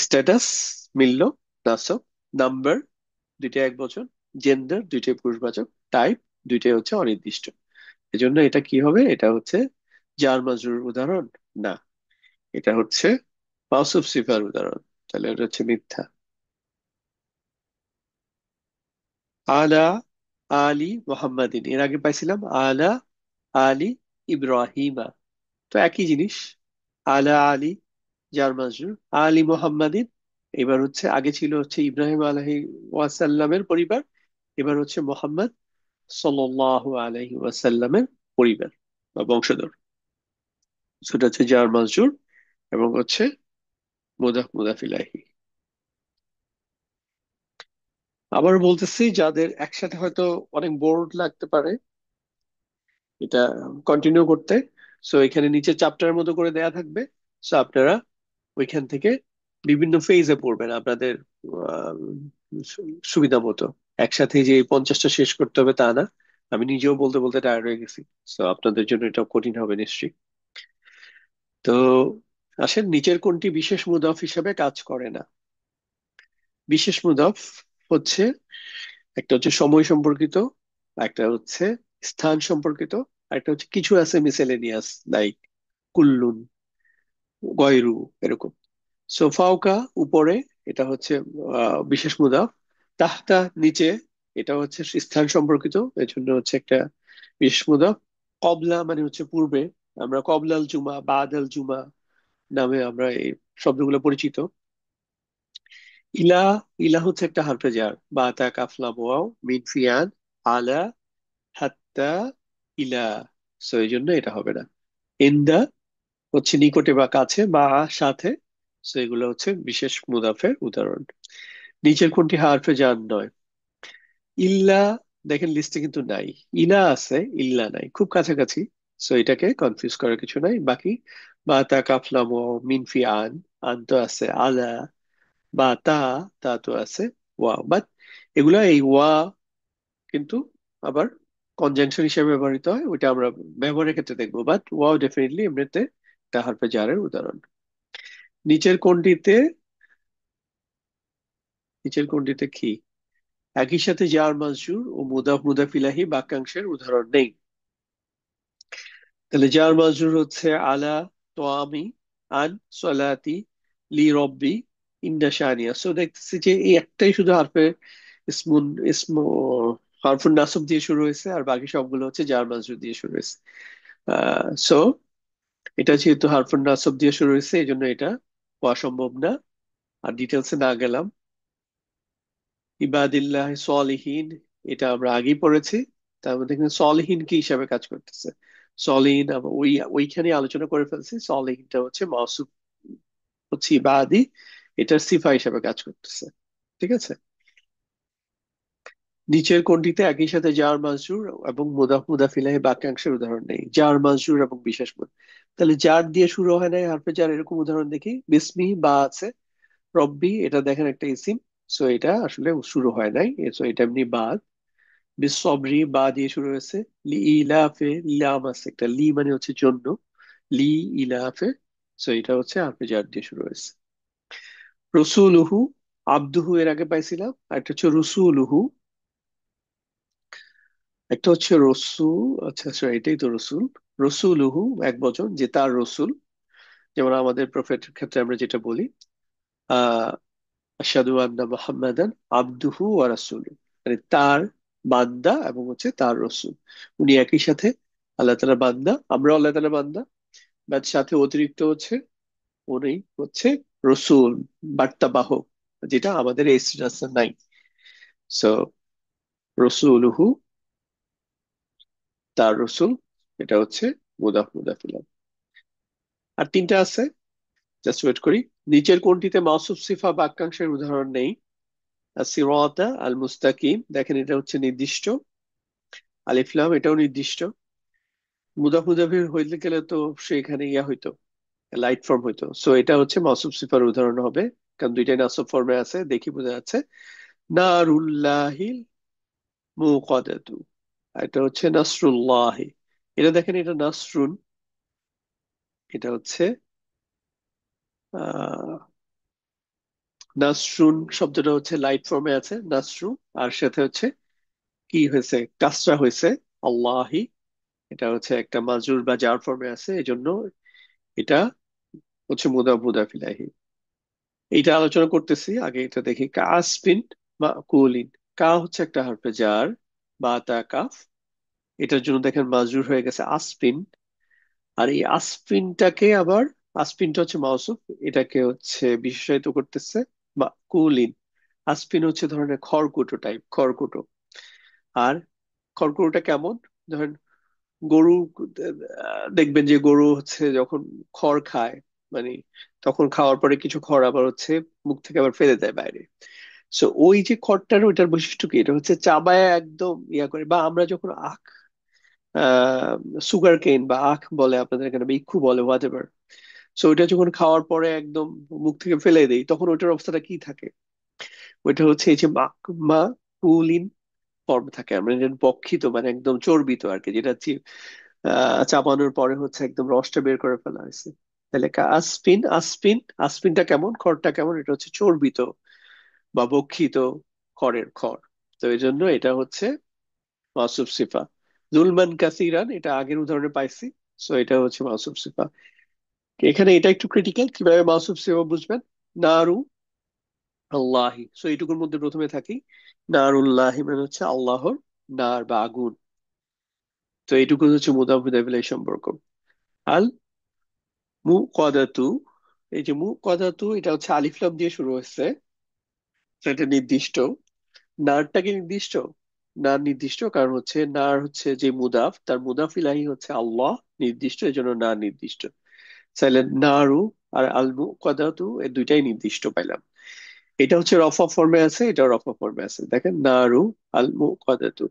স্ট্যাটাস মিললো, নাসব, নাম্বার দুইটাই এক বচন, জেন্ডার দুইটাই পুরুষবাচক, টাইপ দুইটাই হচ্ছে অনির্দিষ্ট। এজন্য এটা কি হবে? এটা হচ্ছে জার মাজরুর উদাহরণ না, এটা হচ্ছে মাউসুফ সিফার উদাহরণ। তাহলে এটা হচ্ছে মিথ্যা। আলা আলী মোহাম্মদিন, এর আগে পাইছিলাম আলা আলী ইব্রাহিমা, তো একই জিনিস। আলা আলী জার মাজরুর, আলী মোহাম্মদিন, এবার হচ্ছে আগে ছিল হচ্ছে ইব্রাহিম আলহি ওয়াসাল্লামের পরিবার, এবার হচ্ছে মোহাম্মদ সাল্লাল্লাহু আলাইহি ওয়াসাল্লামের পরিবার বা বংশধর। সেটা হচ্ছে জার মাজরুর এবং হচ্ছে মুদাফ মুদাফ ইলাইহি। আবার বলতেছি, যাদের একসাথে হয়তো অনেক বোর্ড লাগতে পারে এটা কন্টিনিউ করতে, সো এখানে নিচে চ্যাপ্টারের মতো করে দেয়া থাকবে, সো আপনারা ওইখান থেকে বিভিন্ন ফেজে পড়বেন আপনাদের আহ, সুবিধা মতো। একসাথে যে এই 50টা শেষ করতে হবে তা না, আমি নিজেও বলতে বলতে টায়ার্ড হয়ে গেছি, তো আপনাদের জন্য এটা কঠিন হবে নিশ্চয়ই। তো আসেন, নিচের কোনটি বিশেষ মুদাফ হিসেবে কাজ করে না? বিশেষ মুদাফ হচ্ছে, একটা হচ্ছে সময় সম্পর্কিত, একটা হচ্ছে স্থান সম্পর্কিত, আর একটা হচ্ছে কিছু আছে মিসেলেনিয়াস, লাইক কুল্লুন, গয়রু, এরকম। সো ফাওকা উপরে, এটা হচ্ছে বিশেষ মুদাফ। তাহতা নিচে, এটা হচ্ছে স্থান সম্পর্কিত, এই জন্য হচ্ছে একটা বিশেষ মুদাফ। কবলা মানে হচ্ছে পূর্বে, আমরা কবলাল জুমা, বাদাল জুমা নামে আমরা এই শব্দগুলো পরিচিত। ইলা, ইলা হচ্ছে একটা হারফে জার, বা তা কাফলাম ওয়াও মিন ফিয়ান আলা হাত্তা ইলা, সো এই জন্য এটা হবে না। ইন্দা হচ্ছে নিকটে বা কাছে বা সাথে, সো এগুলো হচ্ছে বিশেষ মুদাফের উদাহরণ। নিচের কোনটি হারফে জার নয়? ইল্লা, দেখেন লিস্টে কিন্তু নাই। ইলা আছে, ইল্লা নাই, খুব কাছাকাছি। সো এটাকে কনফিউজ করার কিছু নাই। বাকি বা তা কাফলাম ওয়াও মিন ফিয়ান, আন তো আছে, আলা বা তা, তা তো আছে, ওয়া, বাট এগুলা এই ওয়া কিন্তু আবার কনজাংশন হিসেবে ব্যবহৃত হয়, ওইটা আমরা ব্যবহারের ক্ষেত্রে দেখবো, বাট ওয়াও ডেফিনেটলি এমনিতে একটা হারফে জারের উদাহরণ। নিচের কোনটিতে, নিচের কোনটিতে কি একই সাথে জার মাজরুর ও মুদাফ মুদাফ ইলাহি বাক্যাংশের উদাহরণ নেই? তাহলে জার মাজরুর হচ্ছে আলা, তো আমি, আন, সলাতি, লি রব্বি, ইন্না শানিয়া। সো দেখতেছি যে এই একটাই শুধু হারফে ইসমুন, ইসমু, হারফুন নাসব দিয়ে শুরু হয়েছে, আর বাকি সবগুলো হচ্ছে জার মাজরুর দিয়ে শুরু হয়েছে। সো এটা যেহেতু হারফুন নাসব দিয়ে শুরু হয়েছে, এই জন্য এটা হওয়া সম্ভব না। আর ডিটেলসে না গেলাম। ইবাদিল্লাহ সলিহিন, এটা আমরা আগেই পড়েছি। তার মধ্যে কিন্তু সলিহিন কি হিসাবে কাজ করতেছে? সলিহিন আমরা ওইখানে আলোচনা করে ফেলছি। সলিহিনটা হচ্ছে মাউসুফ, হচ্ছে ইবাদি, এটার সিফা হিসাবে কাজ করতেছে। ঠিক আছে। নিচের কোনটিতে একই সাথে জার মাজরুর এবং মুদাফ মুদাফ ইলাহি বাক্যাংশের উদাহরণ নেই? জার মাজরুর এবং বিশেষ মুদাফ, তাহলে জার দিয়ে শুরু হয় নাই হারফে জার, এরকম উদাহরণ দেখি। বিসমি, বা আছে, রব্বি, এটা দেখেন একটা ইসিম, সো এটা আসলে শুরু হয় নাই, সো এটা এমনি বাদ। বিসবরি, বা দিয়ে শুরু হয়েছে। লি ইলাফে, লাম আছে একটা, লি মানে হচ্ছে জন্য, লি ইলাফে, সো এটা হচ্ছে হারফে জার দিয়ে শুরু হয়েছে। রসুলুহু, আব্দুহু এর আগে পাইছিলাম, আর একটা হচ্ছে রসুলুহু, একটা হচ্ছে রসুল, আচ্ছা আচ্ছা এটাই তো রসুল। রসুলুহু এক বচন, যে তার রসুল, যেমন আমাদের প্রফেটের ক্ষেত্রে আমরা যেটা বলি, আহ আশহাদু আন্না মুহাম্মাদান আবদুহু ওয়া রাসূলুহু, মানে তার বান্দা এবং হচ্ছে তার রসুল। উনি একই সাথে আল্লাহ তাআলার বান্দা, আমরা আল্লাহ তাআলার বান্দা, বাট সাথে অতিরিক্ত হচ্ছে উনি হচ্ছে রসুল, বার্তাবাহক, যেটা আমাদের এই স্ট্যাটাসে নাই। সো রসুলুহু, তার রসুল, এটা হচ্ছে মুদাফ মুদাফ ইলাইহি। আর তিনটা আছে, জাস্ট ওয়েট করি। নিচের কোনটিতে মাউসুফ সিফা বাক্যাংশের উদাহরণ নেই? সিরাতা আল মুস্তাকিম, দেখেন এটা হচ্ছে নির্দিষ্ট। আলিফ লাম, এটাও নির্দিষ্ট। মুদাফ মুদাফির হইতে গেলে তো সেখানে ইয়া হইতো, লাইট ফর্ম হইতো, সো এটা হচ্ছে মাউসুফ সিফার উদাহরণ হবে, কারণ দুইটাই নাসব ফর্মে আছে, দেখি বোঝা যাচ্ছে। নারুল্লাহিল মুকাদাতু, এটা হচ্ছে নাসরুল্লাহি, এটা দেখেন এটা নাসরুন, এটা হচ্ছে আহ নাসরুন শব্দটা হচ্ছে লাইট ফর্মে আছে, নাসরু, আর সাথে হচ্ছে কি হয়েছে, কাসরা হয়েছে, আল্লাহি, এটা হচ্ছে একটা মাজরুর বা জার ফর্মে আছে, এই জন্য এটা হচ্ছে মুদাফ মুদাফ ইলাইহি। এইটা আলোচনা করতেছি, আগে এটা দেখি। কাসফিন মাকুলিন, কা হচ্ছে একটা হারফে জার, বা তা কাফ, এটার জন্য দেখেন মাজরুর হয়ে গেছে আসফিন। আর এই আসফিনটাকে আবার, আসফিনটা হচ্ছে মাউসুফ, এটাকে হচ্ছে বিশেষায়িত করতেছে মাকুলিন। আসফিন হচ্ছে ধরনের খড়কুটো টাইপ, খড়কুটো। আর খড়কুটোটা কেমন, ধরেন গরু, দেখবেন যে গরু হচ্ছে যখন খড় খায়, মানে তখন খাওয়ার পরে কিছু খড় আবার হচ্ছে মুখ থেকে আবার ফেলে দেয় বাইরে। সো ওই যে খড়টার, ওইটার বৈশিষ্ট্য কি, এটা হচ্ছে চাবায় একদম ইয়া করে। বা আমরা যখন আখ, সুগার কেন বা আখ বলে আপনাদের এখানে, বা ইক্ষু বলে, হোয়াট এভার, সো ওইটা যখন খাওয়ার পরে একদম মুখ থেকে ফেলে দেই, তখন ওইটার অবস্থাটা কি থাকে? ওইটা হচ্ছে এই যে মা কুলিন ফর্ম থাকে, আমরা যেটা বক্ষিত মানে একদম চর্বিত আর কি, যেটা চাপানোর পরে হচ্ছে একদম রসটা বের করে ফেলা হয়েছে। তাহলে আসফিন, আসফিন, আসফিনটা কেমন, খড়টা কেমন, এটা হচ্ছে চর্বিত বা বক্ষিত খড়ের খড়। তো এই জন্য এটা হচ্ছে মাউসুফ সিফা। জুলমান কাসিরান, এটা আগের উদাহরণে পাইছি, সো এটা হচ্ছে মাউসুফ সিফা। এখানে এটা একটু ক্রিটিক্যাল, কিভাবে মাউসুফ সিফা বুঝবেন। নারু আল্লাহি, সো এইটুকুর মধ্যে প্রথমে থাকি। নারুল্লাহি মানে হচ্ছে আল্লাহর নার বা আগুন। তো এইটুকু হচ্ছে মুদাফ মুদাফ ইলাইহি সম্পর্ক। আল মু কদাতু, এই যে মু কদাতু, এটা হচ্ছে আলিফ লাম দিয়ে শুরু হয়েছে, তো এটা নির্দিষ্ট। নারটা কি নির্দিষ্ট? নার নির্দিষ্ট, কারণ হচ্ছে নার হচ্ছে যে মুদাফ, তার মুদাফ ইলাহি হচ্ছে আল্লাহ, নির্দিষ্ট, এই জন্য নার নির্দিষ্ট। তাহলে নারু আর আল মু কদাতু, এই দুইটাই নির্দিষ্ট পাইলাম। এটা হচ্ছে রফা ফর্মে আছে, এটা রফা ফর্মে আছে, দেখেন নারু আল মু কদাতু।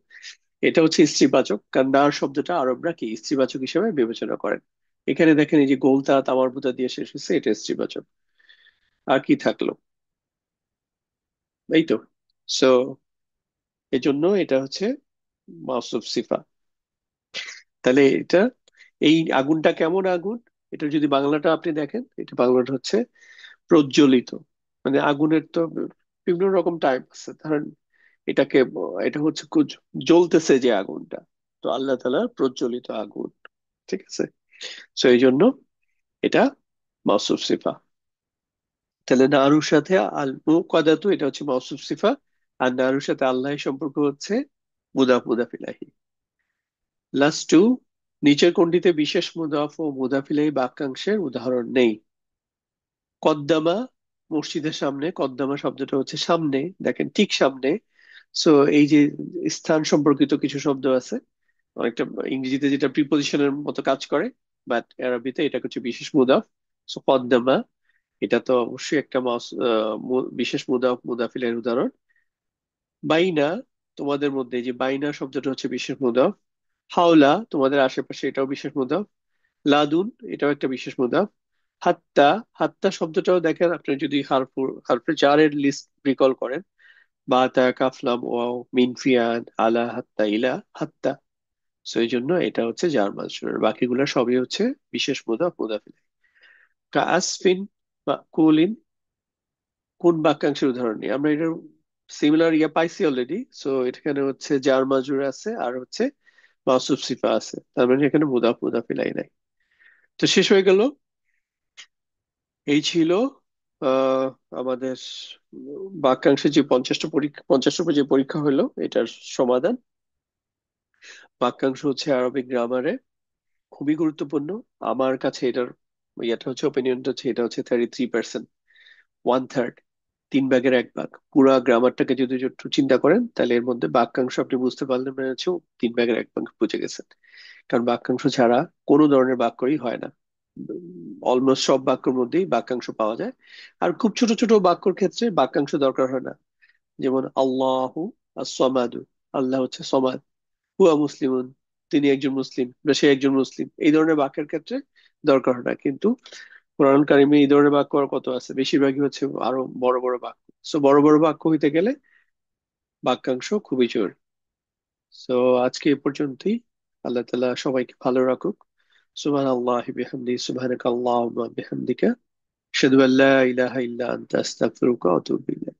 এটা হচ্ছে স্ত্রীবাচক, কারণ নার শব্দটা আরবরা কি স্ত্রীবাচক হিসেবে বিবেচনা করেন। এখানে দেখেন এই যে গোলতা তামারবুতা দিয়ে শেষ হচ্ছে, এটা স্ত্রীবাচক। আর কি থাকলো, এই তো। সো এই জন্য এটা হচ্ছে মাউসুফ সিফা। তাহলে এটা, এই আগুনটা কেমন আগুন, এটা যদি বাংলাটা আপনি দেখেন, এটা বাংলাটা হচ্ছে প্রজ্বলিত। মানে আগুনের তো বিভিন্ন রকম টাইপ আছে, ধরেন এটাকে, এটা হচ্ছে জ্বলতেছে যে আগুনটা, তো আল্লাহ তাআলার প্রজ্বলিত আগুন। ঠিক আছে, তো এই জন্য এটা মাউসুফ সিফা। তাহলে নারুর সাথে আল মুকাদাতু, এটা হচ্ছে মাউসুফ সিফা। আর নারুর সাথে আল্লাহ সম্পর্ক হচ্ছে মুদাফ মুদাফ ইলাহি। লাস্ট টু, নিচের কোনটিতে বিশেষ মুদাফ ও মুদাফ ইলাহি বাক্যাংশের উদাহরণ নেই? কদ্দামা, মসজিদের সামনে, কদ্দামা শব্দটা হচ্ছে সামনে, দেখেন ঠিক সামনে। সো এই যে স্থান সম্পর্কিত কিছু শব্দ আছে, অনেকটা ইংরেজিতে যেটা প্রিপোজিশনের মতো কাজ করে, বাট আরবিতে এটা হচ্ছে বিশেষ মুদাফ। সো কদ্দামা, এটা তো অবশ্যই একটা বিশেষ মুদাফ মুদাফিলের উদাহরণ। বাইনা, তোমাদের মধ্যে, এই যে বাইনা শব্দটা হচ্ছে বিশেষ মুদাফ। হাওলা, তোমাদের আশেপাশে, এটাও বিশেষ মুদাফ। লাদুন, এটাও একটা বিশেষ মুদাফ। হাত্তা, হাত্তা শব্দটাও দেখেন, আপনি যদি হারফে জারের লিস্ট রিকল করেন, বা তা কাফলাম ওয়াও মিন ফিয়ান আলা হাত্তা ইলা হাত্তা, সো এই জন্য এটা হচ্ছে জার মাজরুর। বাকিগুলো সবই হচ্ছে বিশেষ মুদাফ মুদাফিল। কা আসফিন বা কুলিন, কোন বাক্যাংশের উদাহরণ নিই আমরা, এটার সিমিলার ইয়া পাইছি অলরেডি। সো এখানে হচ্ছে জার মাজরুর আছে, আর হচ্ছে মাউসুফ সিফা আছে, তার মানে এখানে মুদাফ মুদাফিলাই নাই। তো শেষ হয়ে গেল। এই ছিল আহ আমাদের বাক্যাংশের যে 50টা যে পরীক্ষা হলো, এটার সমাধান। বাক্যাংশ হচ্ছে আরবিক গ্রামারে খুবই গুরুত্বপূর্ণ। আমার কাছে এটার ইয়েটা হচ্ছে, ওপিনিয়নটা হচ্ছে, এটা হচ্ছে 33%, 1/3, 3/1 ভাগ। পুরা গ্রামারটাকে যদি একটু চিন্তা করেন, তাহলে এর মধ্যে বাক্যাংশ আপনি বুঝতে পারলেন, মানে হচ্ছে 3/1 ভাগ বুঝে গেছেন। কারণ বাক্যাংশ ছাড়া কোনো ধরনের বাক্যই হয় না। অলমোস্ট সব বাক্যের মধ্যেই বাক্যাংশ পাওয়া যায়। আর খুব ছোট ছোট বাক্যর ক্ষেত্রে বাক্যাংশ দরকার হয় না। যেমন আল্লাহু as-সামাদু, আল্লাহ হচ্ছে সমাদ। হুয়া মুসলিমুন, তিনি একজন মুসলিম বা সে একজন মুসলিম, এই ধরনের বাক্যের ক্ষেত্রে দরকার হয় না। কিন্তু কোরআন কারিমে এই ধরনের বাক্য আর কত আছে, বেশিরভাগই হচ্ছে আরো বড় বড় বাক্য। সো বড় বড় বাক্য হইতে গেলে বাক্যাংশ খুবই জরুরি। সো আজকে এ পর্যন্তই। আল্লাহ তাআলা সবাইকে ভালো রাখুক। সুবহানাল্লাহি বিহামদিহি, সুবহানাকাল্লাহুম্মা বিহামদিকা, আশহাদু আল্লা ইলাহা ইল্লা আনতা, আস্তাগফিরুকা ওয়া আতুবু ইলাইক।